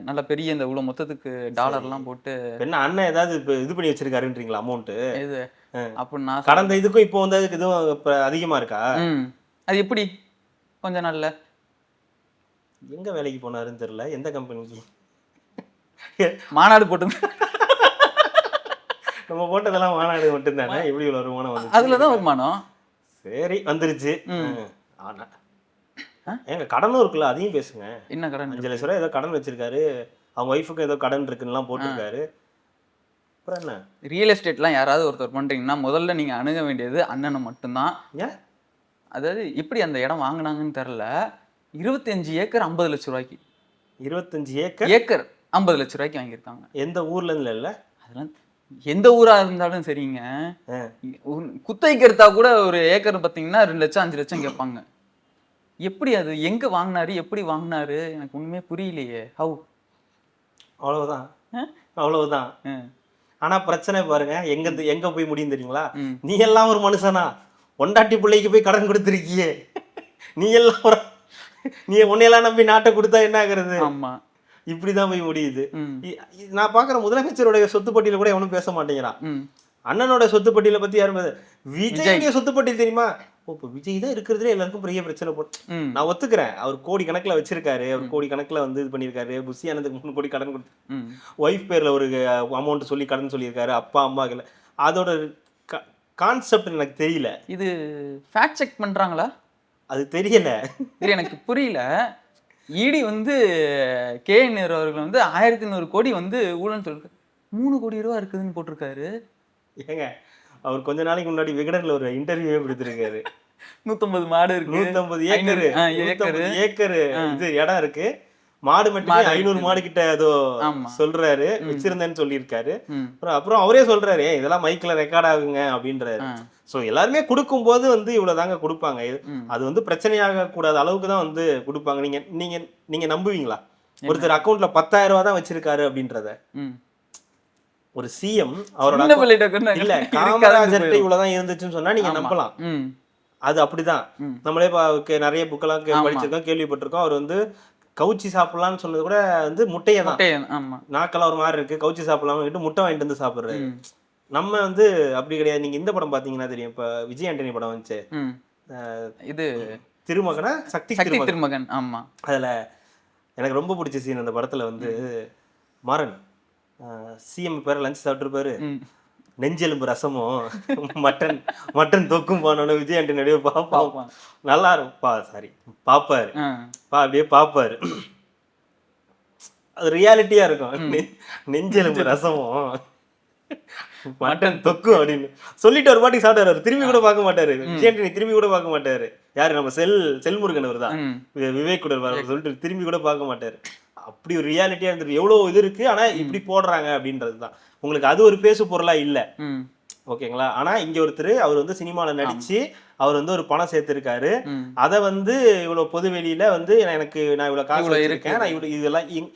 நல்ல பெரிய இந்த இவ்வளவு மொத்தத்துக்கு டாலர் எல்லாம் போட்டு. என்ன அண்ணன் ஏதாவது இது பண்ணி வச்சிருக்காருன்றீங்களா அமௌண்ட்? இது அப்படின்னா கடந்த இதுக்கும் இப்போ வந்து அதுக்கு இதுவும் அதிகமா இருக்கா? அது எப்படி கொஞ்ச நாள்ல எங்க வேலைக்கு போனாருன்னு தெரியல, எந்த கம்பெனிக்கு மாநாடு போட்டு நம்ம போட்டதெல்லாம் மாநாடு மட்டும் தானே, எப்படி இவ்வளவு வருமானம் வந்து அதுலதான் வருமானம். சரி வந்துருச்சு. ஆனா ஏங்க கடனும் இருக்குல்ல, அதையும் பேசுங்க. என்ன கடன்? 5 லட்ச ரூபாய் ஏதோ கடன் வச்சிருக்காரு, அவங்க ஒய்ஃபுக்கு ஏதோ கடன் இருக்குன்னு போட்டிருக்காரு. அப்புறம் என்ன, ரியல் எஸ்டேட்லாம் யாராவது ஒருத்தர் பண்றீங்கன்னா முதல்ல நீங்க அணுக வேண்டியது அண்ணனை மட்டும்தான். அதாவது எப்படி அந்த இடம் வாங்கினாங்கன்னு தெரியல, 25 ஏக்கர் 50 லட்ச ரூபாய்க்கு. 25 ஏக்கர் 50 லட்ச ரூபாய்க்கு வாங்கியிருக்காங்க. எந்த ஊர்ல இல்ல, அதெல்லாம் எந்த ஊரா இருந்தாலும் சரிங்க, குத்தகைக்கு எடுத்தா கூட ஒரு ஏக்கர் பார்த்தீங்கன்னா 2 லட்சம் 5 லட்சம் கேட்பாங்க. எப்படி அது எங்க வாங்கினாரு, எப்படி வாங்கினாரு, எனக்கு ஒண்ணுமே புரியலையே. ஹவு? அவ்வளவுதான். ஆனா பிரச்சனை பாருங்க, எங்க போய் முடியும் தெரியுங்களா? நீ எல்லாம் ஒரு மனுஷனா, பொண்டாட்டி பிள்ளைக்கு போய் கடன் கொடுத்துருக்கியே, நீ உன்னையெல்லாம் நம்பி நாட்டை கொடுத்தா என்ன ஆகுறது? ஆமா, இப்படிதான் போய் முடியுது. நான் பாக்குற முதலமைச்சருடைய சொத்து பட்டியல கூட எவனும் பேச மாட்டேங்கிறான். அண்ணனோட சொத்து பட்டியலை பத்தி யாரும் விஜய் சொத்து பட்டியல் தெரியுமா? இப்போ விஜய் தான் இருக்கிறதுல எல்லாருக்கும் பெரிய பிரச்சனை போட்டு நான் ஒத்துக்கிறேன். அவர் கோடி கணக்குல வச்சிருக்காரு, அவர் கோடி கணக்குல வந்து இது பண்ணியிருக்காரு. புஷி ஆனதுக்கு 3 கோடி கடன் கொடுத்து ஒய்ஃப் பேர்ல ஒரு அமௌண்ட் சொல்லி கடன் சொல்லியிருக்காரு, அப்பா அம்மாக்கள். அதோட கான்செப்ட் எனக்கு தெரியல. இது ஃபேக்ட் செக் பண்றாங்களா? அது தெரியல. இது எனக்கு புரியல. இடி வந்து KN நேரு அவர்கள் வந்து 1100 கோடி வந்து ஊழல்னு சொல்லிருக்காரு. 3 கோடி ரூபா இருக்குதுன்னு போட்டிருக்காரு. ஏங்க அவர் கொஞ்ச நாளைக்கு முன்னாடி விகடன்ல ஒரு இன்டர்வியூவே கொடுத்துருக்காரு. 150 மாடு இருக்கு, 150 ஏக்கர் இது இடம் இருக்கு, மாடு மட்டுமே 500 மாடு கிட்ட ஏதோ சொல்றாரு, வச்சிருந்தேன்னு சொல்லியிருக்காரு. அப்புறம் அவரே சொல்றாரு இதெல்லாம் மைக்ல ரெக்கார்ட் ஆகுங்க அப்படின்றாரு. சோ எல்லாருமே கொடுக்கும் போது வந்து இவ்வளவுதாங்க கொடுப்பாங்க. அது வந்து பிரச்சனையாக கூடாத அளவுக்கு தான் வந்து கொடுப்பாங்க. நீங்க நீங்க நீங்க நம்புவீங்களா ஒருத்தர் அக்கௌண்ட்ல 10,000 ரூபாய் தான் வச்சிருக்காரு அப்படின்றத? ஒரு சிஎம் அவரோட இல்ல காமராஜர்கிட்ட இவ்வளவுதான் இருந்துச்சுன்னு சொன்னா நீங்க நம்பலாம். அது அப்படிதான். நம்மளே நிறைய புக்கெல்லாம் படிச்சிருக்கோம், கேள்விப்பட்டிருக்கோம். அவர் வந்து கவுச்சி சாப்பிடலாம்னு சொன்னது கூட வந்து முட்டையை தான். நாக்கெல்லாம் ஒரு மாதிரி இருக்கு, கவுச்சி சாப்பிடலாம்னு முட்டை வாங்கிட்டு வந்து சாப்பிடுறாரு. நம்ம வந்து அப்படி கிடையாது. நீங்க இந்த படம் பாத்தீங்கன்னா தெரியும். இப்ப விஜய் ஆண்டனி படம் வந்துச்சு, இது திருமகனா சக்தி திருமகன். ஆமா, அதுல எனக்கு ரொம்ப பிடிச்ச சீன் அந்த படத்துல வந்து மாறன் சிஎம் பேர லஞ்ச் சாப்பிட்டுருப்பாரு, நெஞ்செலும்பு ரசமும் மட்டன் தொக்கும் போனோன்னு விஜய் ஆண்டனி அப்படியே பாப்பா நல்லா இருக்கும். சாரி பாப்பாரு, அப்படியே பாப்பாரு. அது ரியாலிட்டியா இருக்கும். நெஞ்செலும்பு ரசமும் மட்டன் தொக்கு அப்படின்னு சொல்லிட்டு ஒரு பாட்டி சாப்பிட்டாரு. திரும்பி கூட பார்க்க மாட்டாரு விஜய் ஆண்டனி, திரும்பி கூட பார்க்க மாட்டாரு. யாரு நம்ம செல்முருகன் அவர் தான், விவேக் கூட சொல்லிட்டு திரும்பி கூட பார்க்க மாட்டாரு. அப்படி ஒரு ரியாலிட்டியா இருந்துருக்கு. எவ்வளவு இது இருக்கு, ஆனா இப்படி போடுறாங்க அப்படின்றதுதான் உங்களுக்கு அது ஒரு பேசு பொருளா இல்ல. ஓகேங்களா? ஆனா இங்க ஒருத்தர் அவர் வந்து சினிமால நடிச்சு அவர் வந்து ஒரு பணம் சேர்த்திருக்காரு. அத வந்து இவ்வளவு பொது வெளியில வந்து நான் இவ்வளவு காசு இருக்கேன், நான்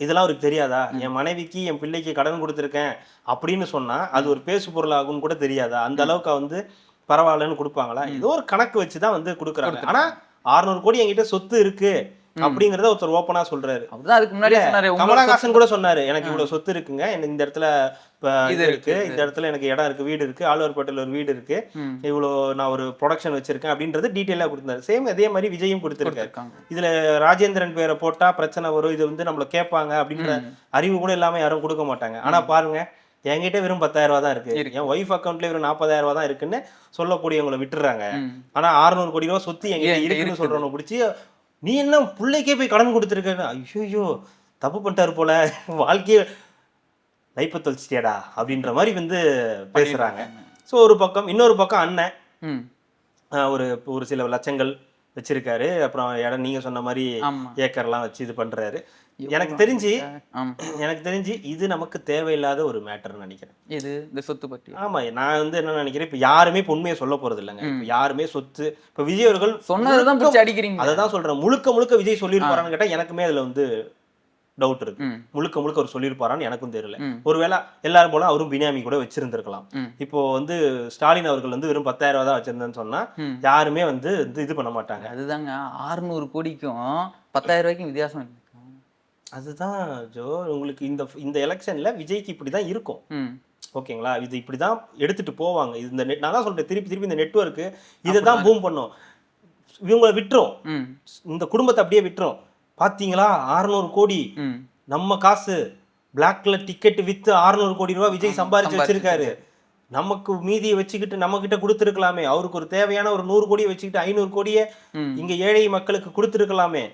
இதெல்லாம் அவருக்கு தெரியாதா? என் மனைவிக்கு என் பிள்ளைக்கு கடன் கொடுத்துருக்கேன் அப்படின்னு சொன்னா அது ஒரு பேசு பொருள் ஆகும்னு கூட தெரியாதா? அந்த அளவுக்கு வந்து பரவாயில்லன்னு கொடுப்பாங்களா? ஏதோ ஒரு கணக்கு வச்சுதான் வந்து கொடுக்குறாங்க. ஆனா 600 கோடி என்கிட்ட சொத்து இருக்கு அப்படிங்கறத ஒருத்தர் ஓப்பனா சொல்றாரு. அதுக்கு முன்னாடி கமலஹாசன் கூட சொன்னாரு, எனக்கு இவ்வளவு சொத்து இருக்குங்க, இந்த இடத்துல இது இருக்கு, இந்த இடத்துல எனக்கு இடம் இருக்கு, வீடு இருக்கு, ஆழ்வார்பேட்டையில ஒரு வீடு இருக்கு, இவ்வளவு நான் ஒரு ப்ரொடக்ஷன் வச்சிருக்கேன் அப்படின்றது டீட்டெயிலா கொடுத்தாரு. சேம் அதே மாதிரி விஜயும் கொடுத்திருக்காரு. இதுல ராஜேந்திரன் பேரை போட்டா பிரச்சனை வரும், இது வந்து நம்மள கேட்பாங்க அப்படின்ற அறிவு கூட இல்லாம யாரும் கொடுக்க மாட்டாங்க. ஆனா பாருங்க, என்கிட்ட வெறும் 10,000 ரூபாய் தான் இருக்கு, என் ஒய்ஃப் அக்கௌண்ட்ல வெறும் 40,000 ரூபாய் தான் இருக்குன்னு சொல்லக்கூடியவங்களை விட்டுறாங்க. ஆனா 600 கோடி ரூபாய் சொத்து என்கிட்ட இருக்குன்னு சொல்றவங்க பிடிச்சி நீ என்ன பிள்ளைக்கே போய் கடன் கொடுத்துருக்க, ஐயோ தப்பு பண்ணிட்டாரு போல, வாழ்க்கைய லைப்ப தொலைச்சிட்டியாடா அப்படின்ற மாதிரி வந்து பேசுறாங்க. ஸோ ஒரு பக்கம், இன்னொரு பக்கம் அண்ணன் ஒரு சில லட்சங்கள் வச்சிருக்காரு, அப்புறம் இடம் நீங்க சொன்ன மாதிரி ஏக்கர்லாம் வச்சு இது பண்றாரு. எனக்கு தெரிஞ்சு இது நமக்கு தேவையில்லாத ஒரு மேட்டர்னு நினைக்கிறேன். இது இந்த சொத்து பற்றி. ஆமா, நான் வந்து என்ன நினைக்கிறேன், இப்ப யாருமே உண்மையை சொல்ல போறது இல்லைங்க. இப்ப யாருமே சொத்து, இப்ப விஜய் அவர்கள் சொன்னதுதான் அடிக்கிறீங்க. அதான் சொல்றேன், முழுக்க விஜய் சொல்லியிருப்பாரான்னு கேட்டா எனக்குமே அதுல வந்து டவுட் இருக்கு. முழுக்க அவர் சொல்லியிருப்பாரான்னு எனக்கும் தெரியல. ஒருவேளை எல்லாரும் போல அவரும் பினாமி கூட வச்சிருந்திருக்கலாம். இப்போ வந்து ஸ்டாலின் அவர்கள் வந்து வெறும் 10,000 ரூபாய் தான் வச்சிருந்தேன்னு சொன்னா யாருமே வந்து இது பண்ண மாட்டாங்க. அதுதாங்க 600 கோடிக்கும் 10,000 ரூபாய்க்கும் வித்தியாசம் இருக்கு. அதுதான் ஜோ, உங்களுக்கு இந்த எலெக்ஷன்ல விஜய்க்கு இப்படிதான் இருக்கும். ஓகேங்களா? இது இப்படிதான் எடுத்துட்டு போவாங்க. இந்த நான் தான் சொல்றேன், திருப்பி இந்த நெட்வொர்க் இதைதான் பூம் பண்ணும். இவங்களை விட்டுரும், இந்த குடும்பத்தை அப்படியே விட்டுரும். பாத்தீங்களா 600 கோடி நம்ம காசு, பிளாக்ல டிக்கெட் வித்து 600 கோடி ரூபாய் விஜய் சம்பாரிச்சு வச்சிருக்காரு. நமக்கு மீதியை வச்சுக்கிட்டு நம்ம கிட்ட கொடுத்துருக்கலாமே. அவருக்கு ஒரு தேவையான ஒரு 100 கோடியை வச்சுக்கிட்டு 500 கோடியை இங்க ஏழை மக்களுக்கு கொடுத்துருக்கலாமே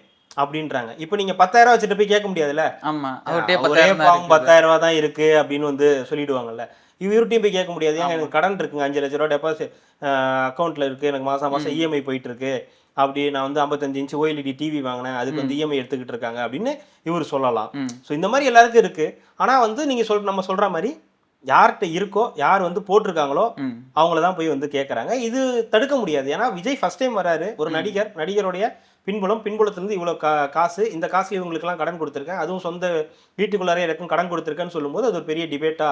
அப்படின்றாங்க. இப்ப நீங்க 10,000 வச்சுட்டு போய் கேட்க முடியாதுல்ல. ஆமா, 10,000 ரூபாய் தான் இருக்கு அப்படின்னு வந்து சொல்லிடுவாங்கல்ல. இவர்கிட்டையும் போய் கேட்க முடியாது. ஏங்க எனக்கு கடன் இருக்குங்க, 5 லட்சம் ரூபாய் டெபாசிட் அக்கௌண்ட்ல இருக்கு, எனக்கு மாசம் இஎம்ஐ போயிட்டு இருக்கு, அப்படி நான் வந்து 55 இன்ச் OLED டிவி வாங்கினேன், அதுக்கு வந்து இஎம்ஐ எடுத்துக்கிட்டு இருக்காங்க அப்படின்னு இவர் சொல்லலாம். ஸோ இந்த மாதிரி எல்லாருக்கும் இருக்கு. ஆனா வந்து நீங்க நம்ம சொல்ற மாதிரி யார்கிட்ட இருக்கோ, யார் வந்து போட்டிருக்காங்களோ அவங்களதான் போய் வந்து கேட்கறாங்க. இது தடுக்க முடியாது. ஏன்னா விஜய் ஃபர்ஸ்ட் டைம் வராரு, ஒரு நடிகருடைய பின்புலத்திலிருந்து இவ்வளவு காசு, இந்த காசுல இவங்களுக்கு எல்லாம் கடன் கொடுத்துருக்கேன், அதுவும் சொந்த வீட்டுக்குள்ளாரே எனக்கும் கடன் கொடுத்துருக்கேன்னு சொல்லும்போது அது ஒரு பெரிய டிபேட்டா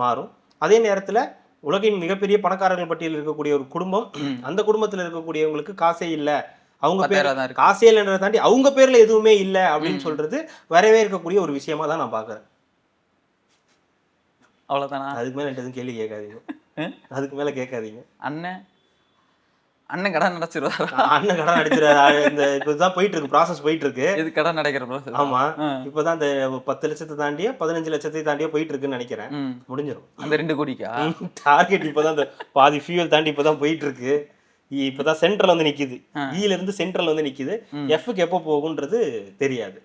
மாறும். அதே நேரத்துல உலகின் மிகப்பெரிய பணக்காரர்கள் பட்டியலில் இருக்கக்கூடிய ஒரு குடும்பம், அந்த குடும்பத்துல இருக்கக்கூடியவங்களுக்கு காசே இல்லை, அவங்க பேர் காசே இல்லைன்றதை தாண்டி அவங்க பேர்ல எதுவுமே இல்லை அப்படின்னு சொல்றது வரவே இருக்கக்கூடிய ஒரு விஷயமா தான் நான் பாக்குறேன். அவ்வளவுதானா? அதுக்கு மேல எதுவும் கேள்வி கேட்காதீங்க. அதுக்கு மேல கேட்காதீங்க. அண்ணன் அண்ணன் கடன் அடைச்சிருவாரா? அண்ணன் கடன் அடிச்சிருவாரு. இந்த இப்பதான் போயிட்டு இருக்கு, ப்ராசஸ் போயிட்டு இருக்கு. இது கடன் அடைக்கிற ப்ராசஸ். ஆமா, இப்பதான் இந்த 10 லட்சத்தை தாண்டியோ 15 லட்சத்தை தாண்டியோ போயிட்டு இருக்குன்னு நினைக்கிறேன். முடிஞ்சிடும் அந்த 2 கோடிக்கா டார்கெட். இப்பதான் இந்த பாதி ஃபியூல் தாண்டி இப்பதான் போயிட்டு இருக்கு. இப்பதான் சென்ட்ரல் வந்து நிக்குது, ஈல இருந்து சென்ட்ரல் வந்து நிக்குது. எஃப்க்கு எப்போ போகுன்றது தெரியாது.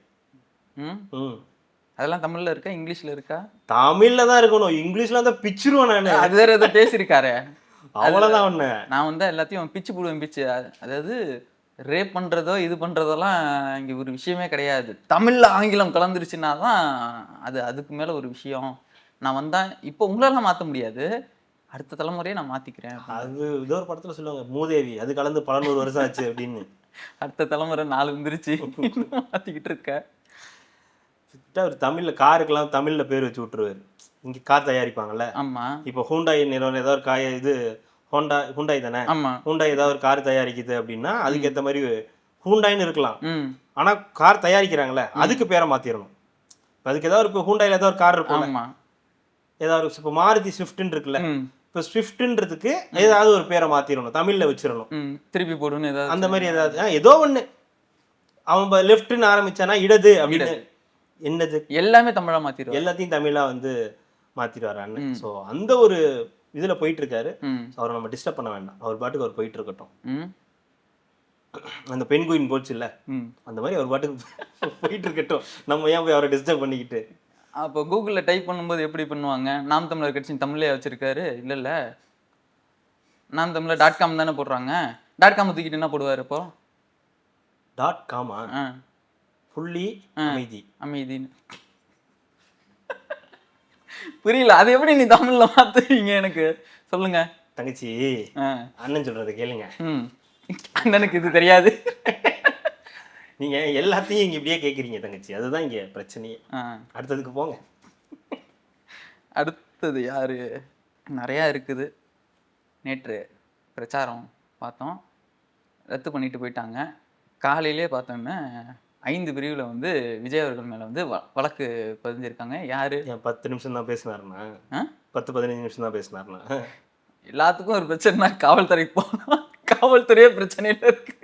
அதெல்லாம் தமிழ்ல இருக்கா இங்கிலீஷ்ல இருக்கா? தமிழ்ல தான் இருக்கணும், இங்கிலீஷ்ல தான் பிச்சிருவேன் நானு. அது வேற ஏதோ பேசியிருக்காரு. அவ்வளவுதான் ஒண்ணு. நான் வந்து எல்லாத்தையும் பிச்சு போடுவேன், பிச்சு. அதாவது ரேப் பண்றதோ இது பண்றதெல்லாம் இங்க ஒரு விஷயமே கிடையாது. தமிழ்ல ஆங்கிலம் கலந்துருச்சுன்னா தான் அது அதுக்கு மேல ஒரு விஷயம். நான் வந்தா இப்போ உங்களெல்லாம் மாத்த முடியாது, அடுத்த தலைமுறையை நான் மாத்திக்கிறேன். அது ஏதோ ஒரு படத்துல சொல்லுவாங்க, மூதேவி அது கலந்து பல 100 வருஷம் ஆச்சு அப்படின்னு. அடுத்த தலைமுறை 4 வந்துருச்சு மாத்திக்கிட்டு இருக்க. அவர் தமிழ்ல காருக்கெல்லாம் தமிழ்ல பேர் வச்சு விட்டுருவாரு. இங்க கார் தயாரிப்பாங்கல்ல. ஆமா. இப்போ ஹூண்டாய் நிறுவனம் ஏதாவது ஒரு இது ஹூண்டாய் தானே, ஹூண்டாய் ஏதாவது ஒரு கார் தயாரிக்குது அப்படின்னா அதுக்கேற்ற மாதிரி ஹூண்டாய்னு இருக்கலாம். ஆனா கார் தயாரிக்கிறாங்கல்ல அதுக்கு பேரை மாத்திரணும். அதுக்கு ஏதாவது இப்போ ஹூண்டாயில ஏதாவது ஒரு கார் இருக்கும், ஏதாவது இப்போ மாருதி ஸ்விஃப்ட்னு இருக்குல்ல, இப்போ ஸ்விஃப்ட்ன்றதுக்கு ஏதாவது ஒரு பேரை மாத்திரணும், தமிழ்ல வச்சிடணும். திருப்பி போடணும் ஏதாவது அந்த மாதிரி ஏதாவது ஏதோ ஒண்ணு. அவன் லெஃப்ட்னு ஆரம்பிச்சானா இடது அப்படின்னு என்னது எல்லாமே தமிழா மாத்திடுவார், எல்லாத்தையும் தமிழா வந்து மாத்திடுவாரு அண்ணன். ஸோ அந்த ஒரு இதுல போயிட்டு இருக்காரு. அவரை நம்ம டிஸ்டர்ப் பண்ண வேண்டாம், அவர் பாட்டுக்கு அவர் போயிட்டு இருக்கட்டும். அந்த பெண் குயின் போச்சு இல்ல, அந்த மாதிரி அவர் பாட்டுக்கு போயிட்டு இருக்கட்டும். நம்ம ஏன் போய் அவரை டிஸ்டர்ப் பண்ணிக்கிட்டு. அப்போ கூகுள்ல டைப் பண்ணும்போது எப்படி பண்ணுவாங்க? நாம் தமிழர் கட்சி தமிழ்லயே வச்சிருக்காரு. இல்ல நாம் தமிழர் .com தானே போடுறாங்க. .com தூக்கிட்டு என்ன போடுவாரு இப்போ? .com புள்ளி அமைதி அமைதின்னு புரியல. அது எப்படி நீ தமிழ்ல மாத்துவீங்க எனக்கு சொல்லுங்க. தங்கச்சி அண்ணன் சொல்றத கேளுங்க. அண்ணனுக்கு இது தெரியாது. நீங்க எல்லாத்தையும் இங்க இப்படியே கேக்குறீங்க தங்கச்சி, அதுதான் இங்க பிரச்சனையே. அடுத்ததுக்கு போங்க. அடுத்தது யாரு? நிறையா இருக்குது. நேற்று பிரச்சாரம் பார்த்தோம், ரத்து பண்ணிட்டு போயிட்டாங்க. காலையிலே பார்த்தோன்னே 5 பிரிவில் வந்து விஜய் அவர்கள் மேலே வந்து வழக்கு பதிஞ்சிருக்காங்க. யாரு? 10 நிமிஷம் தான் பேசினாருண்ணா, 10-15 நிமிஷம் தான் பேசினாருண்ணா. எல்லாத்துக்கும் ஒரு பிரச்சனைனா காவல்துறைக்கு போனா காவல்துறையே பிரச்சனையில இருக்கு.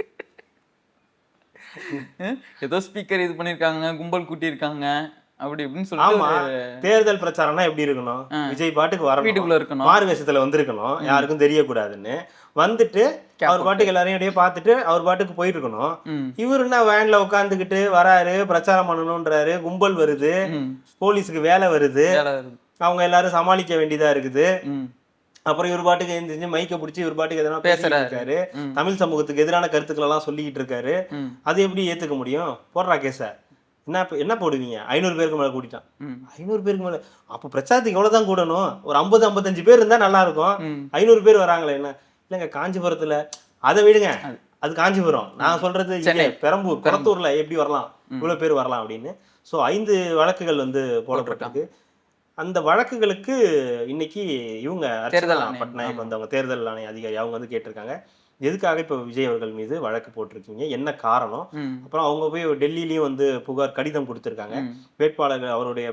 ஏதோ ஸ்பீக்கர் இது பண்ணிருக்காங்க, கும்பல் கூட்டியிருக்காங்க அப்படி இப்படின்னு சொல்லிட்டு. தேர்தல் பிரச்சாரம்னா எப்படி இருக்கணும்? விஜய் பாட்டுக்கு வர வீட்டுக்குள்ள இருக்கணும், மாறு வேஷத்துல வந்திருக்கணும், யாருக்கும் தெரியக்கூடாதுன்னு வந்துட்டு அவர் பாட்டுக்கு எல்லாரையும் அப்படியே பார்த்துட்டு அவர் பாட்டுக்கு போயிட்டு இருக்கணும். இவரு என்ன வேன்ல உட்காந்துக்கிட்டு வராரு, பிரச்சாரம் பண்ணணும்ன்றாரு, கும்பல் வருது, போலீஸுக்கு வேலை வருது, அவங்க எல்லாரும் சமாளிக்க வேண்டியதா இருக்குது. அப்புறம் இவர் பாட்டுக்கு எழுந்திரிச்சு மைக்க பிடிச்சி இவர் பாட்டுக்கு எதனா பேசுறாரு, தமிழ் சமூகத்துக்கு எதிரான கருத்துக்கள் எல்லாம் சொல்லிக்கிட்டு இருக்காரு. அது எப்படி ஏத்துக்க முடியும்? போடுறா கேச என்ன போடுவீங்க? 500 பேருக்கு மேல கூட்டிட்டான். 500 பேருக்கு மேல அப்ப பிரச்சாரத்துக்கு எவ்வளவுதான் கூடணும்? ஒரு 50-55 பேர் இருந்தா நல்லா இருக்கும். 500 பேர் வராங்களே என்ன? இல்லைங்க காஞ்சிபுரத்துல, அதை விடுங்க, அது காஞ்சிபுரம். நான் சொல்றது பெரம்பூர் குளத்தூர்ல எப்படி வரலாம், இவ்வளவு பேர் வரலாம் அப்படின்னு. ஸோ 5 வழக்குகள் வந்து போடப்பட்டிருக்கு. அந்த வழக்குகளுக்கு இன்னைக்கு இவங்க பட்நாயக் வந்தவங்க தேர்தல் ஆணைய அதிகாரி அவங்க வந்து கேட்டிருக்காங்க, எதுக்காக இப்போ விஜய் அவர்கள் மீது வழக்கு போட்டிருக்கீங்க, என்ன காரணம்? அப்புறம் அவங்க போய் டெல்லியிலையும் வந்து புகார் கடிதம் கொடுத்துருக்காங்க. வேட்பாளர்கள் அவருடைய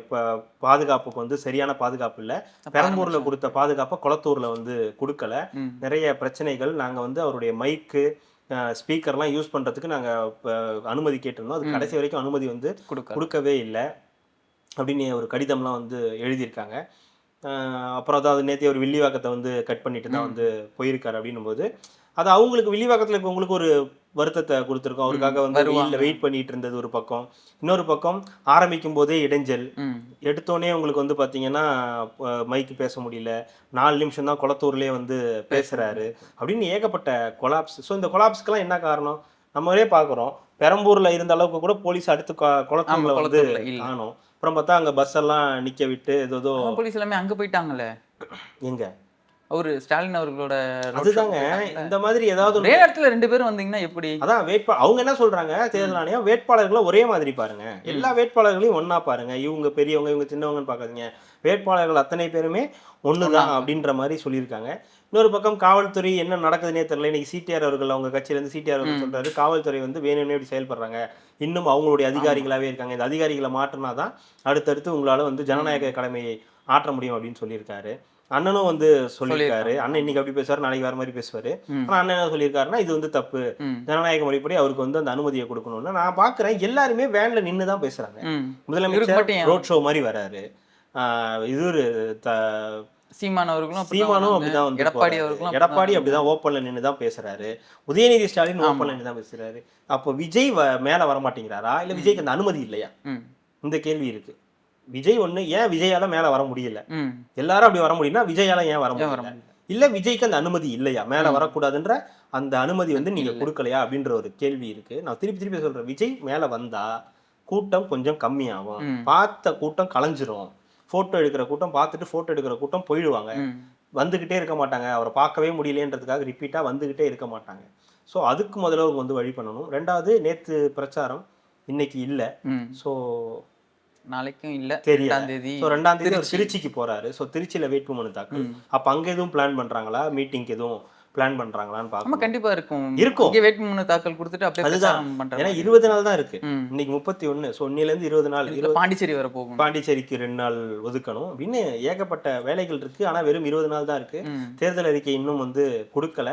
பாதுகாப்புக்கு வந்து சரியான பாதுகாப்பு இல்லை, பெரம்பூர்ல கொடுத்த பாதுகாப்பை குளத்தூர்ல வந்து கொடுக்கல, நிறைய பிரச்சனைகள், நாங்கள் வந்து அவருடைய மைக்கு ஸ்பீக்கர்லாம் யூஸ் பண்றதுக்கு நாங்கள் அனுமதி கேட்டிருந்தோம், அது கடைசி வரைக்கும் அனுமதி வந்து கொடுக்கவே இல்லை அப்படின்னு ஒரு கடிதம்லாம் வந்து எழுதியிருக்காங்க. அப்புறம் அதாவது நேற்று ஒரு வில்லிவாக்கத்தை வந்து கட் பண்ணிட்டு தான் வந்து போயிருக்காரு அப்படின்னும் போது அது அவங்களுக்கு வில்லிவாக்கத்தில் இருக்கவங்களுக்கு ஒரு வருத்தத்தை கொடுத்துருக்கோம். அவருக்காக வந்து வெயிட் பண்ணிட்டு இருந்தது ஒரு பக்கம், இன்னொரு பக்கம் ஆரம்பிக்கும் போதே இடைஞ்சல், எடுத்தோடனே உங்களுக்கு வந்து பார்த்தீங்கன்னா மைக்கு பேச முடியல, 4 நிமிஷம் தான் குளத்தூர்லேயே வந்து பேசுறாரு அப்படின்னு ஏகப்பட்ட கொலாப்ஸ். ஸோ இந்த கொலாப்ஸ்க்கெல்லாம் என்ன காரணம்? நம்மளே பார்க்குறோம், பெரம்பூர்ல இருந்த அளவுக்கு கூட போலீஸ் அடுத்து குளத்தூர்ல வந்து காணும். அப்புறம் பார்த்தா அங்கே பஸ் எல்லாம் நிற்க விட்டு ஏதோ போலீஸ் எல்லாமே அங்கே போயிட்டாங்களே. எங்க அவரு ஸ்டாலின் அவர்களோட அதுதாங்க இந்த மாதிரி ஏதாவது ஒரே இடத்துல 2 பேரும் வந்தீங்கன்னா எப்படி? அதான் அவங்க என்ன சொல்றாங்க, தேர்தல் ஆணையம் வேட்பாளர்களை ஒரே மாதிரி பாருங்க, எல்லா வேட்பாளர்களையும் ஒன்னா பாருங்க, இவங்க பெரியவங்க இவங்க சின்னவங்கன்னு பார்க்காதீங்க, வேட்பாளர்கள் அத்தனை பேருமே ஒண்ணுதான் அப்படின்ற மாதிரி சொல்லியிருக்காங்க. இன்னொரு பக்கம் காவல்துறை என்ன நடக்குதுன்னே தெரியல. இன்னைக்கு சிடிஆர் அவர்கள் அவங்க கட்சியிலேருந்து சிடிஆர் அவர்கள் சொல்றாரு, காவல்துறை வந்து வேணும்னே இப்படி செயல்படுறாங்க, இன்னும் அவங்களுடைய அதிகாரிகளாவே இருக்காங்க, இந்த அதிகாரிகளை மாற்றினாதான் அடுத்தடுத்து உங்களால வந்து ஜனநாயக கடமையை ஆற்ற முடியும் அப்படின்னு சொல்லியிருக்காரு. அண்ணனும் வந்து சொல்லியிருக்காரு. அண்ணன் இன்னைக்கு அப்படி பேசுவாரு, நாளைக்கு வேற மாதிரி பேசுவாரு. ஆனா அண்ணன் என்ன சொல்லியிருக்காருன்னா இது வந்து தப்பு, ஜனநாயக முறைப்படி அவருக்கு வந்து அந்த அனுமதியை கொடுக்கணும்னு. நான் பாக்குறேன் எல்லாருமே வேன்ல நின்று தான் பேசுறாங்க. முதலமைச்சர் ரோட் ஷோ மாதிரி வராரு. இது சீமானும் அப்படிதான் வந்து எடப்பாடி அப்படிதான் ஓப்பன்ல நின்று தான் பேசுறாரு. உதயநிதி ஸ்டாலின் ஓப்பன்ல நின்று தான் பேசுறாரு. அப்போ விஜய் மேல வர மாட்டேங்கிறாரா, இல்ல விஜய்க்கு அந்த அனுமதி இல்லையா? இந்த கேள்வி இருக்கு. விஜய் ஒண்ணு, ஏன் விஜயால மேல வர முடியல? எல்லாரும் அப்படி வர முடியும்னா விஜயால ஏன் வர முடியல? இல்ல விஜய்க்கு அந்த அனுமதி இல்லையா, மேல வரக்கூடாதுன்ற அந்த அனுமதி வந்து நீங்க கொடுக்கலையா அப்படின்ற ஒரு கேள்வி இருக்கு. நான் திருப்பி சொல்றேன், விஜய் மேல வந்தா கூட்டம் கொஞ்சம் கம்மியாகும். பார்த்த கூட்டம் கலைஞ்சிரும். போட்டோ எடுக்கிற கூட்டம் பார்த்துட்டு போட்டோ எடுக்கிற கூட்டம் போயிடுவாங்க. வந்துகிட்டே இருக்க மாட்டாங்க. அவரை பார்க்கவே முடியலன்றதுக்காக ரிப்பீட்டா வந்துகிட்டே இருக்க மாட்டாங்க. ஸோ அதுக்கு முதல்ல அவங்க வந்து வழி பண்ணணும். ரெண்டாவது, நேத்து பிரச்சாரம், இன்னைக்கு இல்ல. ஸோ நாளைக்கும் இல்ல, தெரியாது. ஸோ 2ஆம் தேதி திருச்சிக்கு போறாரு. ஸோ திருச்சியில வேட்புமனு தாக்கல். அப்ப அங்க எதுவும் பிளான் பண்றாங்களா, மீட்டிங்க்கு எதுவும் பிளான் பண்றாங்களான்னு பாக்கணும். கண்டிப்பா இருக்கும். இங்க வேட்புமனு தாக்கல் கொடுத்துட்டு அப்படியே பிரச்சாரம் பண்றாங்க. ஏன்னா 20 நாள் தான் இருக்கு. இன்னைக்கு 31. ஸோ இன்னையில இருந்து 20 நாள். பாண்டிச்சேரி வர போகும். பாண்டிச்சேரிக்கு 2 நாள் ஒதுக்கணும் அப்படின்னு ஏகப்பட்ட வேலைகள் இருக்கு. ஆனா வெறும் 20 நாள் தான் இருக்கு. தேர்தல் அறிக்கை இன்னும் வந்து கொடுக்கல.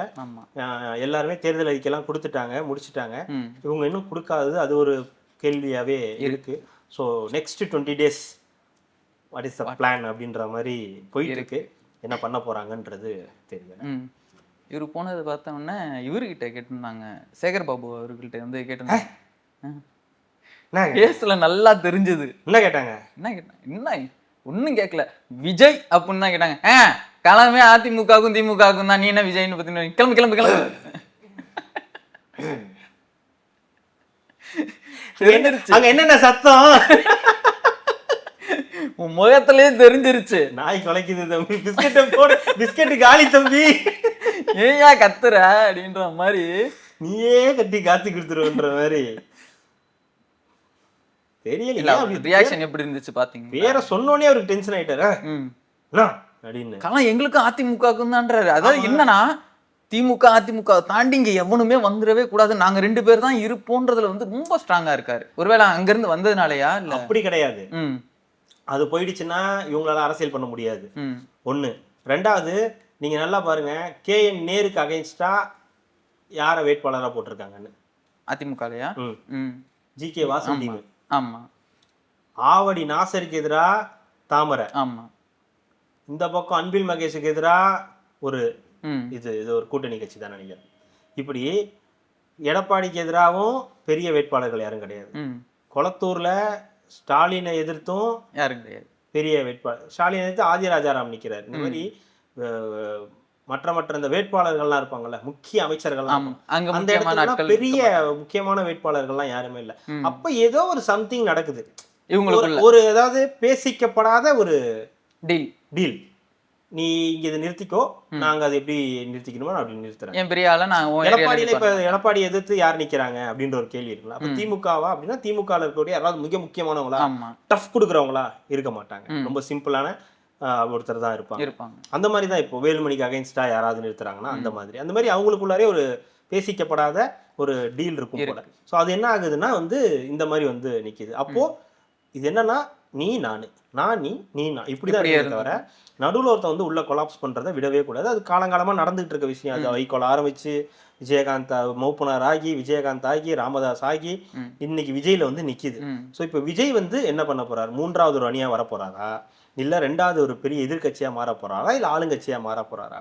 எல்லாருமே தேர்தல் அறிக்கை எல்லாம் கொடுத்துட்டாங்க, முடிச்சுட்டாங்க. இவங்க இன்னும் கொடுக்காதது அது ஒரு கேள்வியாவே இருக்கு. So next 20 days what is the plan அப்படின்ற மாதிரி போயிட்டு இருக்கு. என்ன பண்ண போறாங்கன்றது தெரியல. இவர் போனது பார்த்தோம்னா இவர்கிட்ட கேட்டிருந்தாங்க, சேகர் பாபு அவர்கிட்ட வந்து கேட்டிருந்தாங்க. பேசல நல்லா தெரிஞ்சது. என்ன கேட்டாங்க? என்ன ஒன்னும் கேட்கல, விஜய் அப்படின்னு தான் கேட்டாங்க. கிளம்பி அதிமுகவுக்கும் திமுகவுக்கும் தான், நீ என்ன விஜய்னு பத்தி கிளம்பு. அங்க என்னென்ன சத்தம் உன் முகத்திலேயே தெரிஞ்சிருச்சு. நாய் குலைக்குது தம்பி, பிஸ்கெட்டை போடு, பிஸ்கெட்டு காலி தம்பி, ஏயா கத்துற அப்படின்ற மாதிரி, நீயே கட்டி காத்து கொடுத்துருவன்ற மாதிரி. தெரியல ரியாக்ஷன் எப்படி இருந்துச்சு பாத்தீங்க? பேரை சொன்னோடனே அவருக்கு டென்ஷன் ஆயிட்டாரா அப்படின்னு. காலம் எங்களுக்கும் அதிமுகவுக்கும் தான்றாரு. அதாவது என்னன்னா, திமுக அதிமுக தாண்டி இங்க எவனுமே வந்துடவே கூடாது, நாங்க 2 பேர் தான் இருப்போன்றதுல வந்து ரொம்ப ஸ்ட்ராங்கா இருக்காரு. ஒருவேளை அங்க இருந்து வந்ததுனாலயா? இல்ல அப்படி கிடையாது. அது போயிடுச்சுன்னா இவங்களால அரசியல் பண்ண முடியாது. ஒண்ணு. ரெண்டாவது, நீங்க நல்லா பாருங்க, KN நேருக்கு அகைன்ஸ்டா யார வேட்பாளரா போட்டிருக்காங்கன்னு. அதிமுகலையா? GK Vasan team. ஆமா. ஆவடி நாசருக்கு எதிரா தாமரை. ஆமா. இந்த பக்கம் அன்பில் மகேஷுக்கு எதிரா ஒரு இது ஒரு கூட்டணி கட்சி தான் நினைக்கிறேன். இப்படி எடப்பாடிக்கு எதிராகவும் பெரிய வேட்பாளர்கள் யாரும் கிடையாது. கொளத்தூர்ல ஸ்டாலினை எதிர்த்தும் யாரும் கிடையாது பெரிய வேட்பாளர். ஸ்டாலினை எதிர்த்து ஆதிராஜாராம் நிக்கிறார். இந்த மாதிரி மற்ற இந்த வேட்பாளர்கள்லாம் இருப்பாங்கல்ல, முக்கிய அமைச்சர்கள்லாம், அந்த இடத்துல பெரிய முக்கியமான வேட்பாளர்கள்லாம் யாருமே இல்லை. அப்ப ஏதோ ஒரு சம்திங் நடக்குது இவங்களுக்கு, ஒரு ஏதாவது பேசிக்கப்படாத ஒரு டீல். நீ இங்க இதை நிறுத்திக்கோ, நாங்க அதை எப்படி நிறுத்திக்கணுமோ அப்படி நிறுத்துறேன். எடப்பாடியில இப்ப எடப்பாடி எதிர்த்து யார் நிக்கிறாங்க அப்படின்ற ஒரு கேள்வி இருக்குல்ல. அப்ப திமுகவா அப்படின்னா திமுக இருக்கக்கூடிய யாராவது மிக முக்கியமானவங்களா, டஃப் கொடுக்குறவங்களா இருக்க மாட்டாங்க. ரொம்ப சிம்பிளான ஒருத்தர் தான் இருப்பாங்க. அந்த மாதிரி தான் இப்போ வேலுமணிக்கு அகைன்ஸ்டா யாராவது நிறுத்துறாங்கன்னா அந்த மாதிரி அவங்களுக்குள்ளாரே ஒரு பேசிக்கப்படாத ஒரு டீல் இருக்கும் போல. ஸோ அது என்ன ஆகுதுன்னா வந்து இந்த மாதிரி வந்து நிக்குது. அப்போ இது என்னன்னா, நீ நானு, நான் நீ, நீ நான், இப்படிதான் தவிர நடுவில் ஒருத்தன் வந்து உள்ள கொலாப்ஸ் பண்றதை விடவே கூடாது. அது காலங்காலமா நடந்துகிட்டு இருக்க விஷயம். அது வைகோல ஆரம்பிச்சு விஜயகாந்த் மௌப்பனார் ஆகி, விஜயகாந்த் ஆகி, ராமதாஸ் ஆகி, இன்னைக்கு விஜய்ல வந்து நிக்குது. ஸோ இப்போ விஜய் வந்து என்ன பண்ண போறாரு? 3வது ஒரு அணியா வர போறாரா, இல்ல 2வது ஒரு பெரிய எதிர்கட்சியா மாற போறாரா, இல்ல ஆளுங்கட்சியா மாற போறாரா?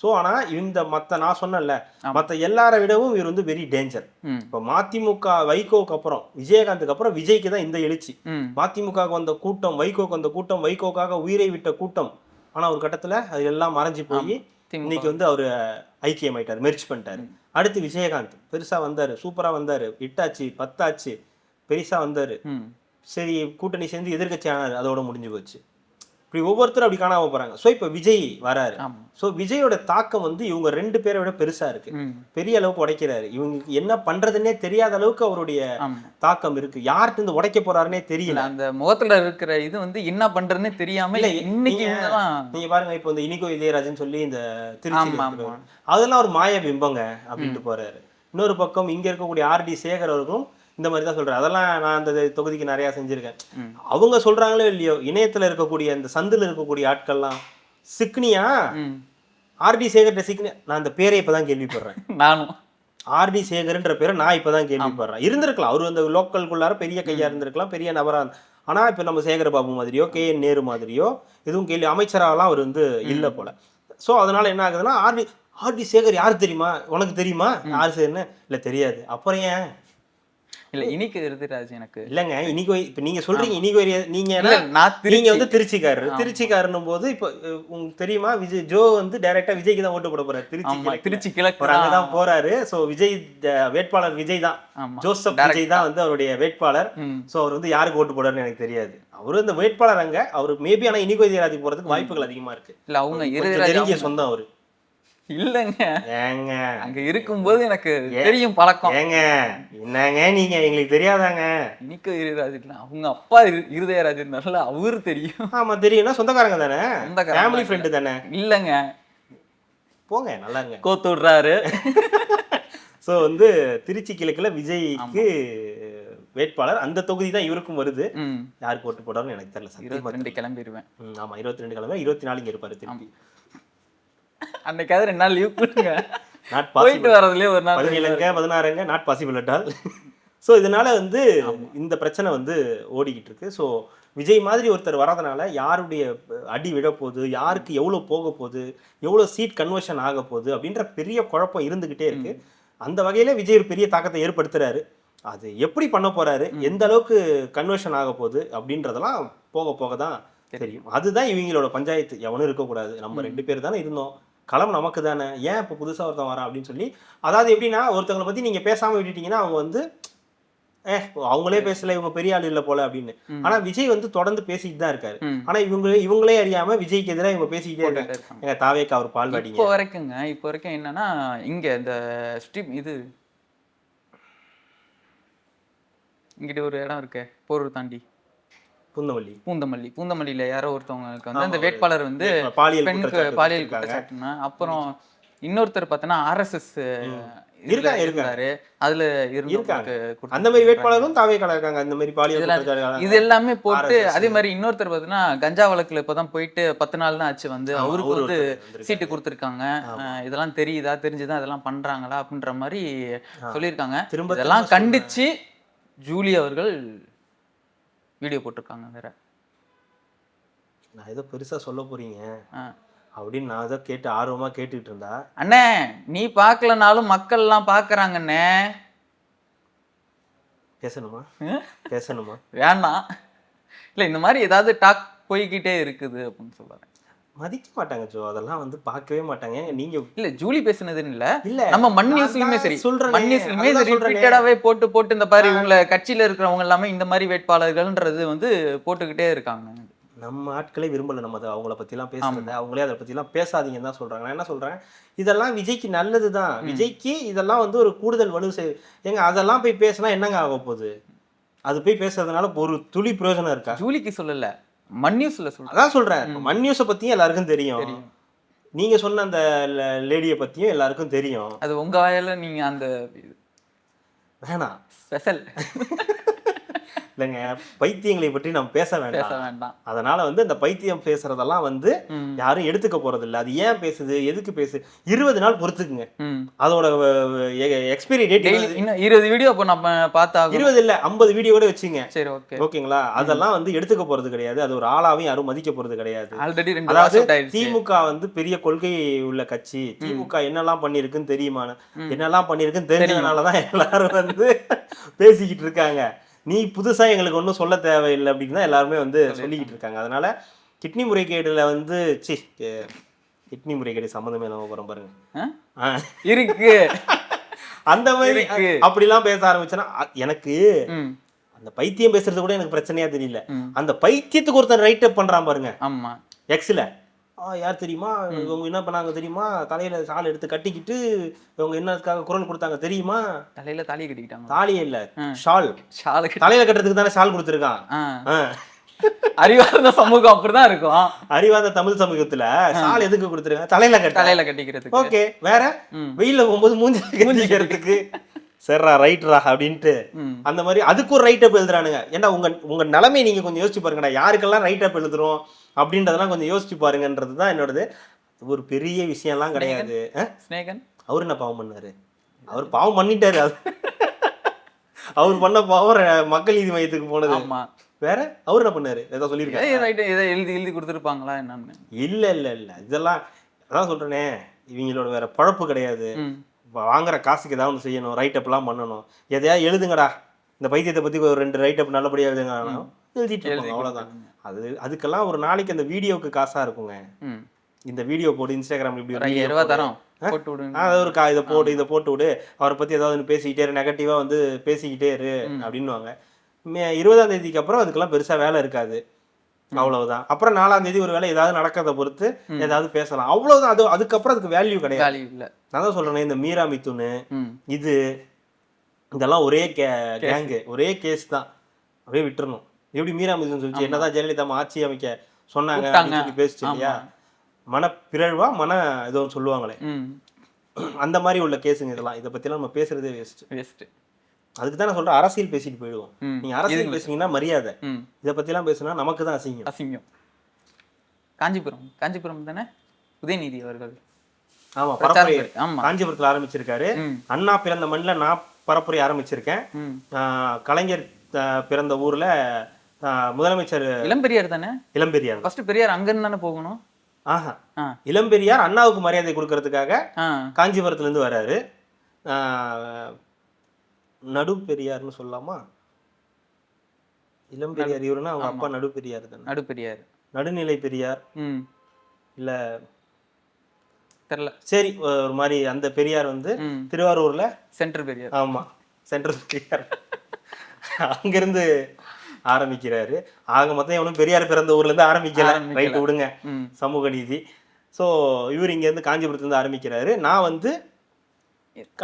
சோ ஆனா இந்த நான் சொன்னேன்ல, மத்த எல்லாரை விடவும் இவர் வந்து வெரி டேஞ்சர். இப்ப மதிமுக வைகோக்கு அப்புறம், விஜயகாந்துக்கு அப்புறம் விஜய்க்கு தான் இந்த எழுச்சி. மதிமுக வந்த கூட்டம், வைகோக்கு வந்த கூட்டம், வைகோக்காக உயிரை விட்ட கூட்டம். ஆனா ஒரு கட்டத்துல அது எல்லாம் மறைஞ்சு போய் இன்னைக்கு வந்து அவரு ஐக்கியம் ஆயிட்டாரு, மெர்ஜ் பண்ணிட்டாரு. அடுத்து விஜயகாந்த் பெருசா வந்தாரு, சூப்பரா வந்தாரு, 8 ஆச்சு 10 ஆச்சு, பெருசா வந்தாரு. சரி, கூட்டணி சேர்ந்து எதிர்கட்சி ஆனாரு, அதோட முடிஞ்சு போச்சு. இப்படி ஒவ்வொருத்தரும் அப்படி காணாம போறாங்க. ஸோ இப்போ விஜய் வராரு. ஸோ விஜயோட தாக்கம் வந்து இவங்க 2 பேரை விட பெருசா இருக்கு. பெரிய அளவுக்கு உடைக்கிறாரு. இவங்களுக்கு என்ன பண்றதுன்னே தெரியாத அளவுக்கு அவருடைய தாக்கம் இருக்கு. யார்கிட்ட இருந்து உடைக்க போறாருன்னே தெரியல. அந்த முகத்துல இருக்கிற இது வந்து என்ன பண்றதுன்னே தெரியாம இன்னைக்கு நீங்க பாருங்க, இப்போ இந்த இனிகோ இளையராஜன் சொல்லி இந்த திருச்சி, அதெல்லாம் ஒரு மாய பிம்பங்க அப்படின்ட்டு போறாரு. இன்னொரு பக்கம் இங்க இருக்கக்கூடிய RD சேகர் அவர்களும் இந்த மாதிரி தான் சொல்றாரு. அதெல்லாம் நான் அந்த தொகுதிக்கு நிறைய செஞ்சிருக்கேன். அவங்க சொல்றாங்களோ இல்லையோ, இணையத்துல இருக்கக்கூடிய இந்த சந்தில் இருக்கக்கூடிய ஆட்கள்லாம் சிக்னியா ஆர்டி சேகர்ட்ட சிக்னியா, நான் அந்த பேரை இப்பதான் கேள்விப்படுறேன். நானும் ஆர்டி சேகர்ன்ற பேரை நான் இப்பதான் கேள்விப்படுறேன். இருந்திருக்கலாம், அவரு அந்த லோக்கலுக்குள்ளார பெரிய கையா இருந்திருக்கலாம், பெரிய நபரா. ஆனா இப்ப நம்ம சேகரபாபு மாதிரியோ KN நேரு மாதிரியோ எதுவும் கேள்வி அமைச்சராலாம் அவர் வந்து இல்ல போல. ஸோ அதனால என்ன ஆகுதுன்னா, ஆர்டி சேகர் யாரு தெரியுமா, உனக்கு தெரியுமா யாரு சேகர்னு? இல்ல தெரியாது. அப்புறம் ஏன் இல்ல இனிக்கு இருதுராஜ் எனக்கு இல்லங்க. இன்னைக்கு இப்ப நீங்க சொல்றீங்க இன்னைக்கு நீங்க நான் நீங்க வந்து திருச்சிக்காரரும் போது இப்ப உங்களுக்கு தெரியுமா, விஜய் ஜோ வந்து டைரக்டா விஜய்க்கு தான் ஓட்டு போட போறாரு. திருச்சி கிழக்கு அங்கதான் போறாரு. சோ விஜய் வேட்பாளர் விஜய் தான், ஜோசப் விஜய் தான் வந்து அவருடைய வேட்பாளர். சோ அவர் வந்து யாருக்கு ஓட்டு போடுறாருன்னு எனக்கு தெரியாது. அவரு இந்த வேட்பாளர் அங்க அவரு மேபி, ஆனா இனிகோ இளையராஜாக்கு போறதுக்கு வாய்ப்புகள் அதிகமா இருக்கு. இல்ல அவங்க நெருங்கிய சொந்தம் அவரு. இல்லங்க ஏங்க அங்க இருக்கும்போது எனக்கு தெரியும் பழக்கம். ஏங்க என்னங்க நீங்க, எங்களுக்கு தெரியாதாங்க? இனிக்கு இருதயராஜ் இல்ல, அவங்க அப்பா இருதயராஜ் இருந்தால அவரு தெரியும். ஆமா தெரியும்னா சொந்தக்காரங்க தானே, ஃபேமிலி ஃப்ரெண்டு தானே. இல்லங்க போங்க நல்லாங்க கோத்து விடுறாரு. ஸோ வந்து திருச்சி கிழக்குல விஜய்க்கு வேட்பாளர், அந்த தொகுதி தான் இவருக்கும் வருது. யாருக்கு ஓட்டு போடாருன்னு எனக்கு தெரியல. 22 கிளம்பிடுவேன். ஆமா 22 கிளம்பி 24 இங்க இருப்பாரு திருப்பி. அன்னைக்காவது 2 நாள் லீவ் கொடுங்க, போயிட்டு வரதுலயே ஒரு நாள் 17ங்க 16ங்க not possible at all. So இதனால வந்து இந்த பிரச்சனை வந்து ஓடிக்கிட்டு இருக்கு. ஸோ விஜய் மாதிரி ஒருத்தர் வரதுனால யாருடைய அடி விட போகுது, யாருக்கு எவ்வளோ போக போகுது, எவ்வளோ சீட் கன்வர்ஷன் ஆக போகுது அப்படின்ற பெரிய குழப்பம் இருந்துகிட்டே இருக்கு. அந்த வகையில விஜய் ஒரு பெரிய தாக்கத்தை ஏற்படுத்துறாரு. அது எப்படி பண்ண போறாரு, எந்த அளவுக்கு கன்வர்ஷன் ஆக போகுது அப்படின்றதெல்லாம் போக போக தான் தெரியும். அதுதான் இவங்களோட பஞ்சாயத்து. எவனும் இருக்கக்கூடாது, நம்ம 2 பேர் தானே இருந்தோம், களம் நமக்கு தானே, ஏன் இப்போ புதுசாக ஒருத்தன் வரான் அப்படின்னு சொல்லி. அதாவது எப்படின்னா, ஒருத்தவங்களை பற்றி நீங்கள் பேசாமல் விட்டுட்டீங்கன்னா அவங்க வந்து அவங்களே பேசல, இவங்க பெரிய ஆள் இல்லை போல அப்படின்னு. ஆனா விஜய் வந்து தொடர்ந்து பேசிட்டு தான் இருக்காரு. ஆனா இவங்களே அறியாம விஜய்க்கு எதிராக இவங்க பேசிக்கிட்டே இருக்காங்க. எங்க தாவேக்கு அவர் பால் வாடிங்க. இப்போ வரைக்கும் என்னன்னா, இங்க இந்த ஸ்ட்ரீம் இது இங்கிட்ட ஒரு இடம் இருக்கு போரூர் தாண்டி, பூந்தமல்லியில யாரோ ஒருத்தவங்களுக்கு வந்து அந்த வேட்பாளர் வந்து பெண்ணுக்கு பாலியல் குற்றச்சாட்டுனா, அப்புறம் இன்னொருத்தர் பார்த்தோன்னா RSS இருக்காரு, அதுல இருக்காங்க. அந்த மாதிரி வேட்பாளரும் தாவேக்கால இருக்காங்க. அந்த மாதிரி பாலியல் இது எல்லாமே போட்டு, அதே மாதிரி இன்னொருத்தர் பார்த்தீங்கன்னா கஞ்சா வழக்குல இப்பதான் போயிட்டு 10 நாள் தான் ஆச்சு வந்து அவருக்கு வந்து சீட்டு கொடுத்துருக்காங்க. இதெல்லாம் தெரியுதா, தெரிஞ்சுதான் இதெல்லாம் பண்றாங்களா அப்படின்ற மாதிரி சொல்லியிருக்காங்க. இதெல்லாம் கண்டிச்சு ஜூலி அவர்கள் வீடியோ போட்டிருக்காங்க. வேற நான் ஏதோ பெருசா சொல்ல போறீங்க அப்படின்னு நான் அதை கேட்டு ஆர்வமா கேட்டுக்கிட்டு இருந்தா, அண்ணே நீ பார்க்கலனாலும் மக்கள் எல்லாம் பாக்குறாங்கண்ணே. பேசணுமா வேண்டாம். இல்ல இந்த மாதிரி ஏதாவது டாக் போய்கிட்டே இருக்குது அப்படின்னு சொல்றாங்க. மதிக்க மாட்டாங்க ஜோ, அதெல்லாம் வந்து பார்க்கவே மாட்டாங்க. நீங்க இல்ல ஜூலி பேசுனதுன்னு இல்ல, நம்ம மண் நியூஸ்லயுமே சரி, மண் நியூஸ்லயுமே ரிப்பீட்டடாவே போட்டு இந்த மாதிரி இவங்க கட்சியில இருக்கிறவங்க எல்லாமே இந்த மாதிரி வேட்பாளர்கள்ன்றது வந்து போட்டுக்கிட்டே இருக்காங்க. நம்ம ஆட்களே விரும்பல நம்ம அவங்கள பத்திலாம் பேசுறது, அவங்களே அதை பத்திலாம் பேசாதீங்கன்னு தான் சொல்றாங்க. நான் என்ன சொல்றேன், இதெல்லாம் விஜய்க்கு நல்லதுதான். விஜய்க்கு இதெல்லாம் வந்து ஒரு கூடுதல் வலு ஏங்க, அதெல்லாம் போய் பேசினா என்னங்க ஆக போகுது? அது போய் பேசுறதுனால ஒரு துளி பிரயோஜனம் இருக்கா? ஜூலிக்கு சொல்லல, மண் நியூஸ்ல சொல்றேன். அதான் சொல்றேன், மண் நியூஸை பத்தியும் எல்லாருக்கும் தெரியும். நீங்க சொன்ன அந்த லேடியை பத்தியும் எல்லாருக்கும் தெரியும். அது உங்க வாயில நீங்க அந்த வேணாம் ஸ்பெஷல் இல்லைங்க, பைத்தியங்களை பற்றி நம்ம பேச வேண்டாம். அதனால வந்து இந்த பைத்தியம் பேசுறதெல்லாம் வந்து யாரும் எடுத்துக்க போறது இல்லை. அது ஏன் பேசுது, எதுக்கு பேசு, 20 நாள் பொறுத்துக்குங்க. அதோட எக்ஸ்பைரி டேட் இன்னும் 20 வீடியோ அப்போ நம்ம பார்த்தா 20 இல்ல 50 வீடியோட வச்சுங்க. சரி ஓகேங்களா? அதெல்லாம் வந்து எடுத்துக்க போறது கிடையாது. அது ஒரு ஆளாவையும் யாரும் மதிக்க போறது கிடையாது. ஆல்ரெடி அதாவது திமுக வந்து பெரிய கொள்கை உள்ள கட்சி. திமுக என்னெல்லாம் பண்ணிருக்குன்னு தெரியுமா, என்னெல்லாம் பண்ணிருக்குன்னு தெரிஞ்சதுனாலதான் எல்லாரும் வந்து பேசிக்கிட்டு இருக்காங்க. நீ புதுசா எங்களுக்கு ஒன்றும் சொல்ல தேவையில்லை அப்படின்னு தான் எல்லாருமே வந்து சொல்லிக்கிட்டு இருக்காங்க. அதனால கிட்னி முறைகேடுல வந்து கிட்னி முறைகேடு சம்மந்தமே இல்லாம போறோம் பாருங்க இருக்கு. அந்த மாதிரி அப்படிலாம் பேச ஆரம்பிச்சேன்னா எனக்கு அந்த பைத்தியம் பேசுறது கூட எனக்கு பிரச்சனையா தெரியல. அந்த பைத்தியத்துக்கு ஒருத்தன் ரைட் அப் பண்றான் பாருங்க. ஆமா எக்ஸ்ல யார் தெரியுமா, இவங்க என்ன பண்ணாங்க தெரியுமா, தலையில சால் எடுத்து கட்டிக்கிட்டு இவங்க என்னதுக்காக குரல் கொடுத்தாங்க தெரியுமா? தலையில தாலி கட்டிக்கிட்டாங்க. தாலியே இல்ல, ஷால் தலையில கட்டுறதுக்கு தானே ஷால் கொடுத்துருக்கான். அறிவார்ந்த சமூகம் அப்படிதான் இருக்கும். அறிவார்ந்த தமிழ் சமூகத்துல ஷால் எதுக்கு கொடுத்துருக்காங்க? தலையில கட்டிக்கிறதுக்கு. ஓகே, வேற வெயில போகும்போது மூஞ்சி கட்டிக்கிறதுக்கு. சரிடா ரைட்ரா அப்படின்ட்டு அந்த மாதிரி அதுக்கு ஒரு ரைட் அப் எழுதுறானுங்க. ஏன்னா உங்க நிலைமை நீங்க கொஞ்சம் யோசிச்சு பாருங்கடா, யாருக்கெல்லாம் ரைட் அப் எழுதுறோம் அப்படின்றதெல்லாம் கொஞ்சம் யோசிச்சு பாருங்கன்றது தான் என்னோடது. ஒரு பெரிய விஷயம்லாம் கிடையாது. அவர் என்ன பாவம் பண்ணாரு? அவர் பாவம் பண்ணிட்டாரு. அது அவர் பண்ண பாவம் மக்கள் நீதி மையத்துக்கு போனது. வேற அவர் என்ன பண்ணாரு? ஏதோ சொல்லியிருக்காரு, எழுதி கொடுத்துருப்பாங்களா என்னன்னு. இல்ல இல்ல இல்ல இதெல்லாம் அதான் சொல்றேனே, இவங்களோட வேற பழப்பு கிடையாது. வாங்குற காசுக்கு ஏதாவது ஒன்று செய்யணும், ரைட் அப்லாம் பண்ணணும். எதையாவது எழுதுங்கடா, இந்த பைத்தியத்தை பற்றி ஒரு 2 ரைட் அப் நல்லபடியாக எழுதுங்க, எழுதிட்டு இருப்பாங்க, அவ்வளோதான். அதுக்கெல்லாம் ஒரு நாளைக்கு அந்த வீடியோவுக்கு காசாக இருக்குங்க. இந்த வீடியோ போட்டு இன்ஸ்டாகிராம் இப்படி ஒரு ரூபா தரோம், அது ஒரு இதை போட்டு விடு, அவரை பற்றி ஏதாவது பேசிக்கிட்டே இரு, நெகட்டிவாக வந்து பேசிக்கிட்டே இரு அப்படின்வாங்க. 20ஆம் தேதிக்கு அப்புறம் அதுக்கெல்லாம் பெருசாக வேலை இருக்காது, அவ்வளவுதான். அப்புறம் 4ஆம் தேதி ஒரு வேலை ஏதாவது நடக்கிறத பொறுத்து ஏதாவது பேசலாம், அவ்வளவுதான். அதுக்கப்புறம் அதுக்கு வேல்யூ கிடையாது. நான் தான் சொல்றேன், இந்த மீரா மிதுன் இது இதெல்லாம் ஒரே கேங்கு, ஒரே கேஸ் தான், அப்படியே விட்டுறணும். எப்படி மீரா மிதுன் சொல்லிச்சு, என்னதான் ஜெயலலிதா ஆட்சி அமைக்க சொன்னாங்க பேசிச்சு இல்லையா, மனப்பிறழ்வா ஏதோ சொல்லுவாங்களே, அந்த மாதிரி உள்ள கேஸுங்க இதெல்லாம். இதை பத்திலாம் நம்ம பேசுறதே வேஸ்ட். அதுக்கு தான் நான் சொல்றேன், அரசியல் பேசிட்டு போயிடுவோம். நீங்க அரசியல் பேசுனீங்கன்னா மரியாதை, இதை பத்திலாம் பேசுனா நமக்கு தான் அசிங்கம். காஞ்சிபுரம் தானே உதயநிதி அவர்கள்? ஆமா, பரப்புரை காஞ்சிபுரத்துல ஆரம்பிச்சிருக்காரு. அண்ணா பிறந்த மண்ணில் நான் பரப்புரை ஆரம்பிச்சிருக்கேன். கலைஞர் பிறந்த ஊர்ல முதலமைச்சர் இளம்பெரியார் தானே? இளம்பெரியார் ஃபர்ஸ்ட் பெரியார் அங்கன்னு தானே போகணும். இளம்பெரியார் அண்ணாவுக்கு மரியாதை கொடுக்கறதுக்காக காஞ்சிபுரத்துல இருந்து வர்றாரு. நடு பெரியார்னு சொல்லலாமா? இளம்பெரியார் இவருன்னா அவங்க அப்பா நடு பெரியார் தானே? நடுப்பெரியார், நடுநிலை பெரியார் இல்ல தெரியல. சரி, ஒரு மாதிரி அந்த பெரியார் வந்து திருவாரூர்ல சென்ட்ரல் பெரியார். ஆமா, சென்ட்ரல் பெரியார் அங்கிருந்து ஆரம்பிக்கிறாரு. ஆக மொத்தம் எவனும் பெரியார் பிறந்த ஊர்ல இருந்து ஆரம்பிக்கல, ரைட் விடுங்க, சமூக நீதி. ஸோ இவர் இங்க இருந்து காஞ்சிபுரத்துல இருந்து ஆரம்பிக்கிறாரு. நான் வந்து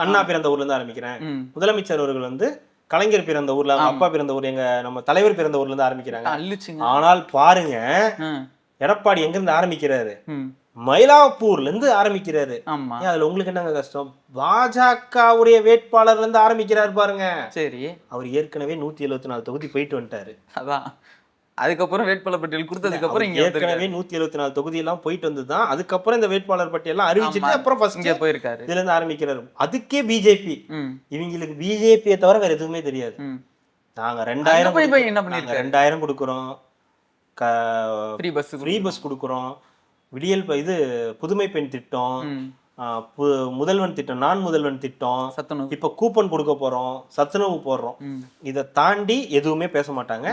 அண்ணா பிறந்த ஊர்ல இருந்து ஆரம்பிக்கிறேன். முதலமைச்சர் அவர்கள் வந்து கலைஞர் பிறந்த ஊர்ல, அப்பா பிறந்த ஊர், எங்க நம்ம தலைவர் பிறந்த ஊர்ல இருந்து ஆரம்பிக்கிறாங்க. ஆனால் பாருங்க, எடப்பாடி எங்க இருந்து ஆரம்பிக்கிறாரு? மயிலாப்பூர்ல இருந்து ஆரம்பிக்கிறாரு. அதுல உங்களுக்கு என்னங்க கஷ்டம்? பாஜகவுடைய வேட்பாளர்ல இருந்து ஆரம்பிக்கிறாரு பாருங்க. சரி, அவர் ஏற்கனவே 174 தொகுதி போயிட்டு வந்துட்டாரு. அதான் அதுக்கப்புறம் வேட்பாளர் பட்டியல் கொடுத்ததுக்கு அப்புறம் ஏற்கனவே 174 தொகுதி எல்லாம் போயிட்டு வந்துதான் அதுக்கப்புறம் இந்த வேட்பாளர் பட்டியல் எல்லாம் அறிவிச்சுட்டு அப்புறம் ஃபர்ஸ்ட் இங்க போயிருக்காரு. இதுல இருந்து ஆரம்பிக்கிறாரு. அதுக்கே பிஜேபி, இவங்களுக்கு பிஜேபியை தவிர வேற எதுவுமே தெரியாது. நாங்க 2000 கொடுக்குறோம், ஃப்ரீ பஸ் கொடுக்குறோம், விடியல் இது புதுமை பெண் திட்டம், முதல்வன் திட்டம், நான் முதல்வன் திட்டம், இப்ப கூப்பன் கொடுக்க போறோம், சத்துணவு போடுறோம். இதை தாண்டி எதுவுமே பேச மாட்டாங்க.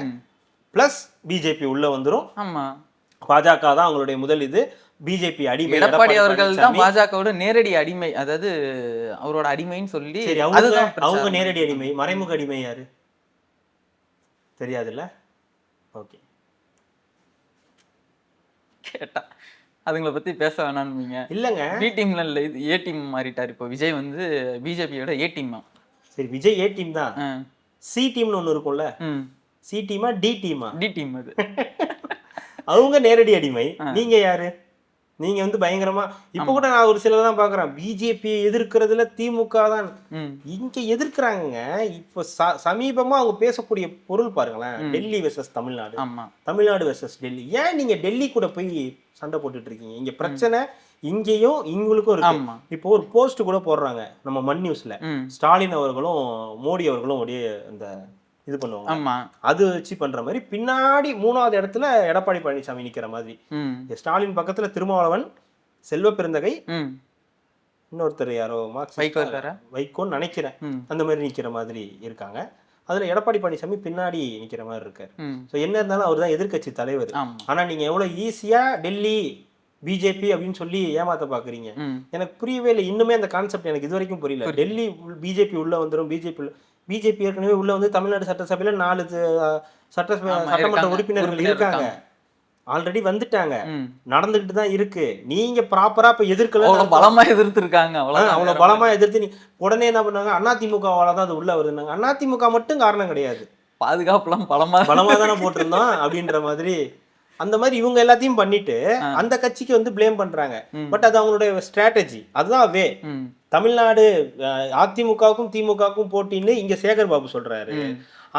பிளஸ் பிஜேபி உள்ள வந்துரும். ஆமா, பாஜக தான் அவங்களுடைய முதல் இது. பிஜேபி அடிமை. எடப்பாடி அவர்கள் தான் பாஜகவோட நேரடி அடிமை, அதாவது அவரோட அடிமைன்னு சொல்லி. அவங்க நேரடி அடிமை. மறைமுக அடிமை யாரு தெரியாதுல்ல? ஓகே, கேட்டா அதுங்களை பத்தி பேச வேணாம்னு இல்லங்க. பி டீம்ல இல்ல, இது ஏ டீம் மாறிட்டாரு இப்போ. விஜய் வந்து பிஜேபியோட ஏ டீம். சரி, விஜய் ஏ டீம் தான். சி டீம்னு ஒண்ணு இருக்கும்ல, சி டீமா டி டீமா? D team. அது அவங்க நேரடி அடிமை. நீங்க யாரு? நீங்க வந்து பயங்கரமா இப்ப கூட நான் ஒரு சிலர் தான் பாக்குறேன், பிஜேபி எதிர்க்கிறதுல திமுக தான் இங்க எதிர்க்கிறாங்க. இப்ப சமீபமா அவங்க பேசக்கூடிய பொருள் பாருங்களேன், டெல்லி வெர்சஸ் தமிழ்நாடு, தமிழ்நாடு வெர்சஸ் டெல்லி. ஏன் நீங்க டெல்லி கூட போய் சண்டை போட்டுட்டு இருக்கீங்க? இங்க பிரச்சனை இங்கேயும் இவங்களுக்கும் இருக்கு. இப்போ ஒரு போஸ்ட் கூட போடுறாங்க நம்ம மண் நியூஸ்ல, ஸ்டாலின் அவர்களும் மோடி அவர்களும் அப்படியே அந்த இது பண்ணுவாங்க, அது வச்சு பண்ற மாதிரி. பின்னாடி 3வது இடத்துல எடப்பாடி பழனிசாமி நிக்கிற மாதிரி, ஸ்டாலின் பக்கத்துல திருமாவளவன், செல்வ பெருந்தகை, இன்னொருத்தர் யாரோ வைகோன்னு நினைக்கிறேன், அந்த மாதிரி நிக்கிற மாதிரி இருக்காங்க. அதுல எடப்பாடி பழனிசாமி பின்னாடி நிக்கிற மாதிரி இருக்காரு. ஸோ என்ன இருந்தாலும் அவர் தான் எதிர்கட்சி தலைவர். ஆனா நீங்க எவ்வளவு ஈஸியா டெல்லி பிஜேபி அப்படின்னு சொல்லி ஏமாத்த பாக்குறீங்க, எனக்கு புரியவே இல்லை. இன்னுமே அந்த கான்செப்ட் எனக்கு இது வரைக்கும் புரியல. டெல்லி பிஜேபி உள்ள வந்துடும், பிஜேபி ஏற்கனவே உள்ள வந்து தமிழ்நாடு சட்டசபையில 4 சட்டமன்ற உறுப்பினர்கள் இருக்காங்க, ஆல்ரெடி வந்துட்டாங்க, நடந்துகிட்டு தான் இருக்கு. நீங்க ப்ராப்பரா இப்ப எதிர்க்கல, பலமா எதிர்த்திருக்காங்க. அவ்வளவு பலமா எதிர்த்து நீ உடனே என்ன பண்ணாங்க, அதிமுகவால தான் அது உள்ள வருதுன்னாங்க. அதிமுக மட்டும் காரணம் கிடையாது, பாதுகாப்புலாம் பலமா தானே போட்டிருந்தோம் அப்படின்ற மாதிரி. அந்த மாதிரி இவங்க எல்லாத்தையும் பண்ணிட்டு அந்த கட்சிக்கு வந்து பிளேம் பண்றாங்க. பட் அது அவங்களுடைய ஸ்ட்ராட்டஜி, அதுதான் வே. தமிழ்நாடு அதிமுகவுக்கும் திமுகவுக்கும் போட்டின்னு இங்க சேகர் பாபு சொல்றாரு.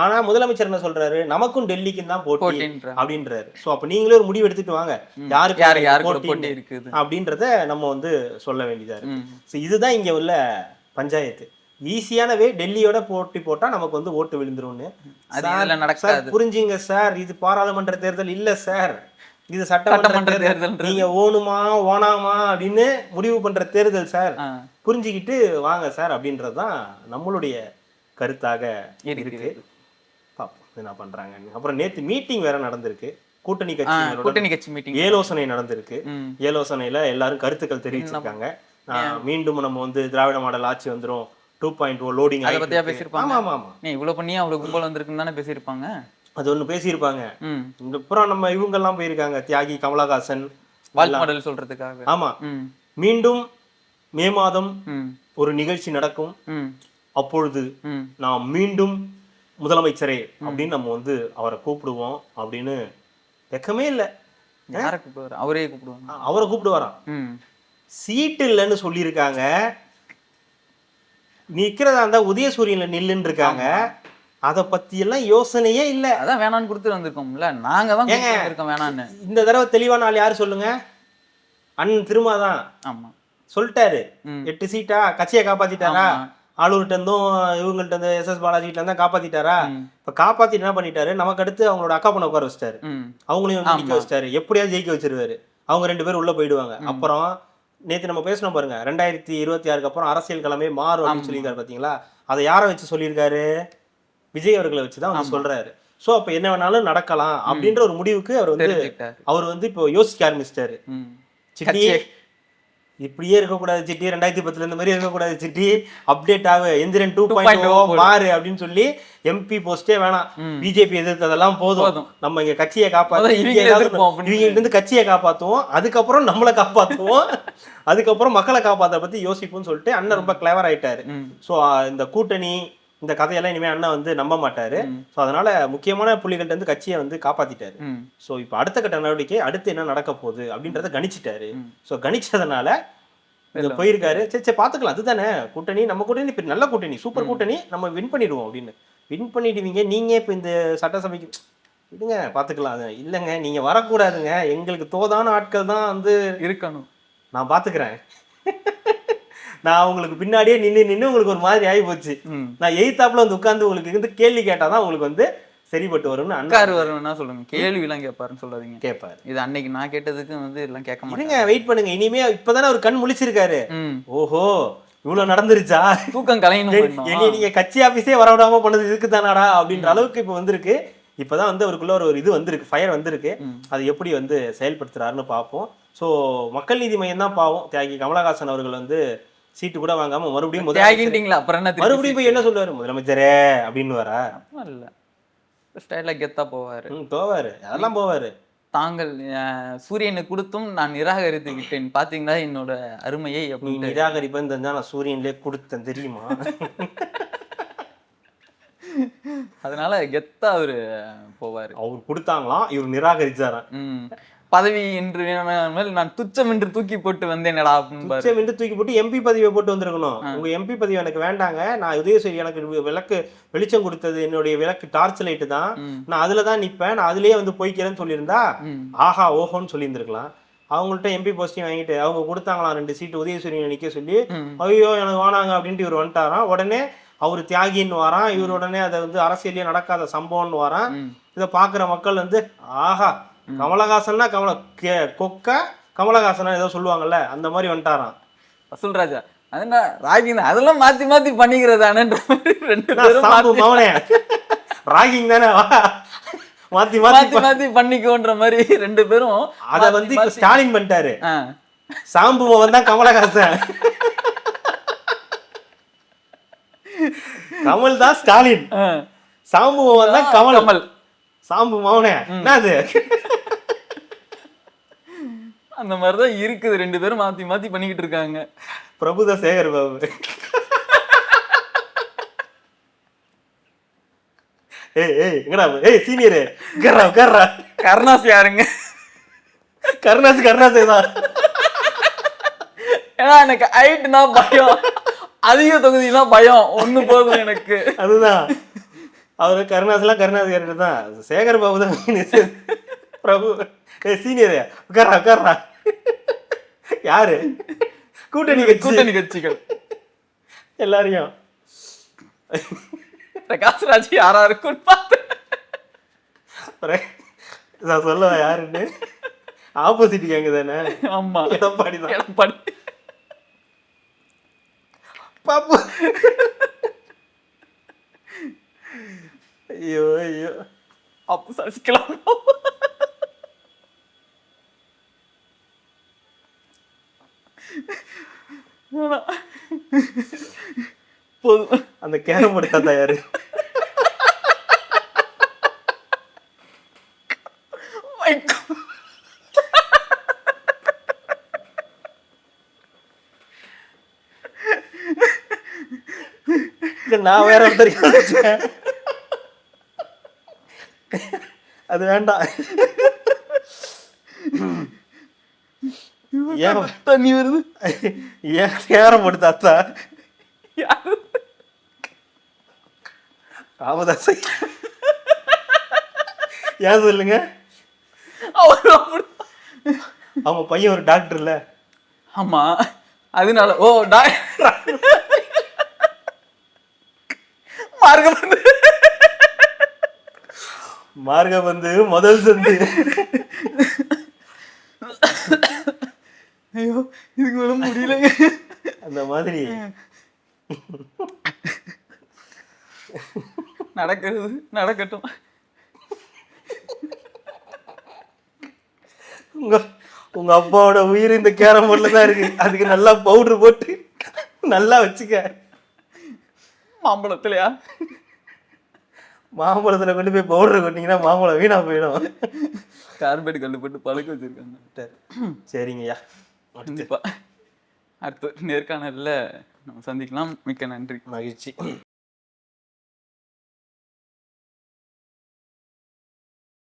ஆனா முதலமைச்சர் என்ன சொல்றாரு, நமக்கும் டெல்லிக்கும் தான் போட்டி அப்படின்றாரு. சோ அப்ப நீங்களே ஒரு முடிவு எடுத்துட்டு வாங்க, யாருக்கு போட்டி இருக்குது அப்படின்றத நம்ம வந்து சொல்ல வேண்டியதா இருக்கு. இதுதான் இங்க உள்ள பஞ்சாயத்து. ஈஸியானவே டெல்லியோட போட்டி போட்டா நமக்கு வந்து ஓட்டு விழுந்துரும்னு. புரிஞ்சுங்க சார், இது பாராளுமன்ற தேர்தல் இல்ல சார், இது சட்டமன்ற தேர்தல். நீங்க ஓணுமா ஓனாமா அப்படின்னு முடிவு பண்ற தேர்தல் சார், புரிஞ்சுக்கிட்டு வாங்க சார் அப்படின்றதுதான் நம்மளுடைய கருத்தாக இருக்கு. பாப்போம் என்ன பண்றாங்க. அப்புறம் நேத்து மீட்டிங் வேற நடந்திருக்கு, கூட்டணி கட்சி மீட்டிங், ஏலோசனை நடந்திருக்கு. ஏலோசனையில எல்லாரும் கருத்துக்கள் தெரிவிச்சிருக்காங்க. மீண்டும் நம்ம வந்து திராவிட மாடல் ஆட்சி வந்துரும், 2.0 லோடிங் அதை பத்தியா பேசியிருப்பாங்க. ஆமா ஆமா, நீ இவ்வளவு பண்ணி அவ்வளவு கும்பல் வந்திருக்குன்னு தானே பேசியிருப்பாங்க. அது ஒண்ணு பேசியிருப்பாங்க. அப்புறம் நம்ம இவங்க எல்லாம் போயிருக்காங்க, தியாகி கமலஹாசன் வாழ்மாடல் சொல்றதுக்காக. ஆமா, மீண்டும் மே மாதம் ஒரு நிகழ்ச்சி நடக்கும், அப்பொழுது நாம் மீண்டும் முதலமைச்சரே அப்படின்னு நம்ம வந்து அவரை கூப்பிடுவோம் அப்படின்னு. வெக்கமே இல்லை. யாரை கூப்பிடுவாரு? அவரே கூப்பிடுவாங்க. அவரை கூப்பிடுவாராம். சீட்டு இல்லைன்னு சொல்லியிருக்காங்க. நிக்கிறதா இருந்தா உதயசூரியன்ல நில்லுன்னு இருக்காங்க. அத பத்தி எல்லாம் யோசனையே இல்ல. அதான் வேணான்னு கொடுத்துட்டு வந்திருக்கோம்ல, நாங்க தான் இருக்கோம் வேணான்னு. இந்த தடவை தெளிவான ஆள் யாரு சொல்லுங்க? அண்ணன் திருமாதான். ஆமா சொல்லிட்டாரு, 8 சீட்டா கட்சியை காப்பாத்திட்டாரா? ஆளூர்கிட்ட இருந்தும் இவங்கள்ட்ட இருந்து SS பாலாஜி கிட்ட இருந்தா காப்பாத்திட்டாரா? இப்ப காப்பாத்திட்டு என்ன பண்ணிட்டாரு, நமக்கு அடுத்து அவங்களோட அக்கா பொண்ணை உட்கார வச்சிட்டாரு, அவங்களையும் நிக்க வச்சிட்டாரு. எப்படியாவது ஜெயிக்க வச்சிருவாரு. அவங்க 2 பேரும் உள்ள போயிடுவாங்க. அப்புறம் நேற்று நம்ம பேசணும் பாருங்க, 2026 அப்புறம் அரசியல் கிழமை மாறும் அப்படின்னு சொல்லியிருக்காரு பாத்தீங்களா? அதை யாரை வச்சு சொல்லியிருக்காரு? விஜய் அவர்களை வச்சுதான் வந்து சொல்றாரு. சோ அப்ப என்ன வேணாலும் நடக்கலாம் அப்படின்ற ஒரு முடிவுக்கு அவர் வந்து இப்போ யோசிக்க ஆரம்பிச்சிட்டாரு. சிட்டி இப்படியே இருக்கக்கூடாது சிட்டி, 2010 இந்த மாதிரி இருக்கக்கூடாது சிட்டி, அப்டேட் ஆகு, எந்திரன் 2.0 மாறு அப்படின்னு சொல்லி எம்பி போஸ்டே வேணாம், பிஜேபி எதிர்த்ததெல்லாம் போதும், நம்ம இங்க கட்சியை காப்பாற்ற கட்சியை காப்பாற்றுவோம், அதுக்கப்புறம் நம்மளை காப்பாற்றுவோம், அதுக்கப்புறம் மக்களை காப்பாற்ற பத்தி யோசிப்போம்னு சொல்லிட்டு அண்ணன் ரொம்ப கிளவர் ஆயிட்டாரு. ஸோ இந்த கூட்டணி இந்த கதையெல்லாம் இனிமே அண்ணன் வந்து நம்ப மாட்டாரு. ஸோ அதனால முக்கியமான புள்ளிகள்ட்ட இருந்து கட்சியை வந்து காப்பாத்திட்டாரு. ஸோ இப்போ அடுத்த கட்ட நடவடிக்கை அடுத்து என்ன நடக்க போகுது அப்படின்றத கணிச்சிட்டாரு. ஸோ கணிச்சதுனால போயிருக்காரு. சரி பாத்துக்கலாம், அதுதானே கூட்டணி, நம்ம கூட்டணி இப்ப நல்ல கூட்டணி, சூப்பர் கூட்டணி, நம்ம வின் பண்ணிடுவோம் அப்படின்னு. வின் பண்ணிடுவீங்க நீங்க இப்ப இந்த சட்டசபைக்கு விடுங்க பாத்துக்கலாம். இல்லைங்க நீங்க வரக்கூடாதுங்க, எங்களுக்கு தோதான ஆட்கள் தான் வந்து இருக்கணும், நான் பாத்துக்கிறேன். நான் உங்களுக்கு பின்னாடியே நின்று உங்களுக்கு ஒரு மாதிரி ஆகி போச்சு. நான் எய்தாப்புல வந்து உட்கார்ந்து உங்களுக்கு இருந்து கேள்வி கேட்டாதான் உங்களுக்கு வந்து சரிப்பட்டு வரும்னு. அன்காரு வரும்னா சொல்லுங்க, கேள்வி எல்லாம் கேட்பாருன்னு சொல்லாதீங்க. கேட்பாரு. இது அன்னைக்கு நான் கேட்டதுக்கு வந்து எல்லாம் கேட்க மாட்டேங்க. வெயிட் பண்ணுங்க, இனிமே இப்பதானே ஒரு கண் முழிச்சிருக்காரு. ஓஹோ இவ்வளவு நடந்துருச்சா, தூக்கம் கலையணும், நீங்க கட்சி ஆபீஸே வரவிடாம பண்ணது இதுக்கு தானாடா அப்படின்ற அளவுக்கு இப்ப வந்திருக்கு. இப்பதான் வந்து அவருக்குள்ள ஒரு இது வந்திருக்கு, ஃபயர் வந்திருக்கு. அது எப்படி வந்து செயல்படுத்துறாருன்னு பார்ப்போம். ஸோ மக்கள் நீதி மையம் தான் பாவம், தியாகி கமலஹாசன் அவர்கள் வந்து சீட்டு கூட வாங்காம மறுபடியும் மறுபடியும் போய் என்ன சொல்லுவாரு, முதலமைச்சரே அப்படின்னு வரா? இல்ல ஸ்டைலா கெத்தா போவாரு. போவாரு, அதெல்லாம் போவாரு. தாங்கள் சூரியனை கொடுத்தும் நான் நிராகரித்து விட்டேன், பாத்தீங்களா என்னோட அருமையை. நீ நிராகரிப்பேன்னு தெரிஞ்சா நான் சூரியன்லயே கொடுத்தேன் தெரியுமா? அதனால கெத்தா அவரு போவாரு. அவர் கொடுத்தாங்களாம், இவர் நிராகரிச்சாராம். பதவி என்று நான் துச்சம் என்று தூக்கி போட்டு வந்தேன்டா. துச்சம் என்று தூக்கி போட்டு எம்பி பதவியை போட்டு வந்திருக்கணும். உங்க எம்பி பதவி எனக்கு வேண்டாங்க, நான் உதயசூரி எனக்கு விளக்கு வெளிச்சம் கொடுத்தது என்னுடைய விளக்கு டார்ச் லைட்டு தான், நான் அதுலதான் நிப்பேன், நான் அதுலயே வந்து போய்க்கிறேன்னு சொல்லியிருந்தா ஆஹா ஓஹோன்னு சொல்லியிருந்திருக்கலாம். அவங்கள்ட்ட எம்பி போஸ்டையும் வாங்கிட்டு அவங்க கொடுத்தாங்களாம் 2 சீட்டு உதயசூரியனை நிக்க சொல்லி, ஐயோ எனக்கு வானாங்க அப்படின்ட்டு இவர் வந்துட்டாராம். உடனே அவரு தியாகின்னு வாரான், இவர் உடனே அதை வந்து அரசியலே நடக்காத சம்பவம்னு வாரான். இதை பாக்குற மக்கள் வந்து ஆஹா கமலஹாசன்னா கொக்க கமலஹாசனா ஏதோ சொல்லுவாங்கல்ல, அந்த மாதிரி வந்துட்டாராம் வசூல்ராஜா. அது ராகிங் அதெல்லாம் மாத்தி மாத்தி பண்ணிக்கிறதானே. ராகிங் தானே, மாத்தி மாத்தி மாத்தி பண்ணிக்கோன்ற மாதிரி 2 பேரும். அத வந்து இப்ப ஸ்டாலின் பண்ணிட்டாரு, சாம்புவன் தான் கமலஹாசன், கமல் தான் ஸ்டாலின், சாம்புவன் தான் கமல். சாம்பு மௌனே என்னது? அந்த மாதிரிதான் இருக்குது, 2 பேரும் மாத்தி மாத்தி பண்ணிக்கிட்டு இருக்காங்க. பிரபுதா சேகர் பாபு சீனியர் கருணாஸ் யாருங்க? கருணாஸ் தான். ஏன்னா எனக்கு ஹைட்னா பயம், அதிக தொகுதினா பயம் ஒண்ணு போதும் எனக்கு. அதுதான் அவரு கருணாஸ்லாம் கருணாஸ் கேரக்டர் தான். சேகர் பாபு தான் பிரபு சீனியர். உட்கார்றா யாரு கூட்டணி கட்சிகள் எல்லாரையும் பிரகாஷ் ராஜ் யாரா இருக்குன்னு பார்த்து நான் சொல்ல யாருன்னு ஆப்போசிட் கேங்க தானே. ஆமா எடப்பாடி தான். எடப்பாடி பாப்பு. ஐயோ ஐயோ அப்ப சசிகலாம் போதும். அந்த கேரம் போர்டு தாத்தா யாரு? நான் வேற ஒருத்தர் அது வேண்டாம். ஏன் தண்ணி வருது? ஏன் கேரம் போர்டு தாத்தா ராமதாஸ் ஏன் சொல்லுங்க? அவங்க பையன் ஒரு டாக்டர் இல்ல? ஆமா அதனால. ஓ மார்க்கம் வந்து முதல் சந்து. ஐயோ இதுக்கு மேல முடியல. அந்த மாதிரி நடக்கிறது நடக்கட்டும். உங்க அப்பாவோட உயிர் இந்த கேரம் போர்ட்ல தான் இருக்கு. அதுக்கு நல்லா பவுடர் போட்டு நல்லா வச்சுக்க. மாம்பழத்துலயா? மாம்பழத்துல கொண்டு போய் பவுடர் கொட்டிங்கன்னா மாம்பழம் வீணா போயிடும். கார்பேட் கல்லு போட்டு பழக்க வச்சிருக்காங்க. சரிங்கய்யா, கண்டிப்பா அடுத்த நேர்காணல்ல நம்ம சந்திக்கலாம். மிக்க நன்றி. மகிழ்ச்சி.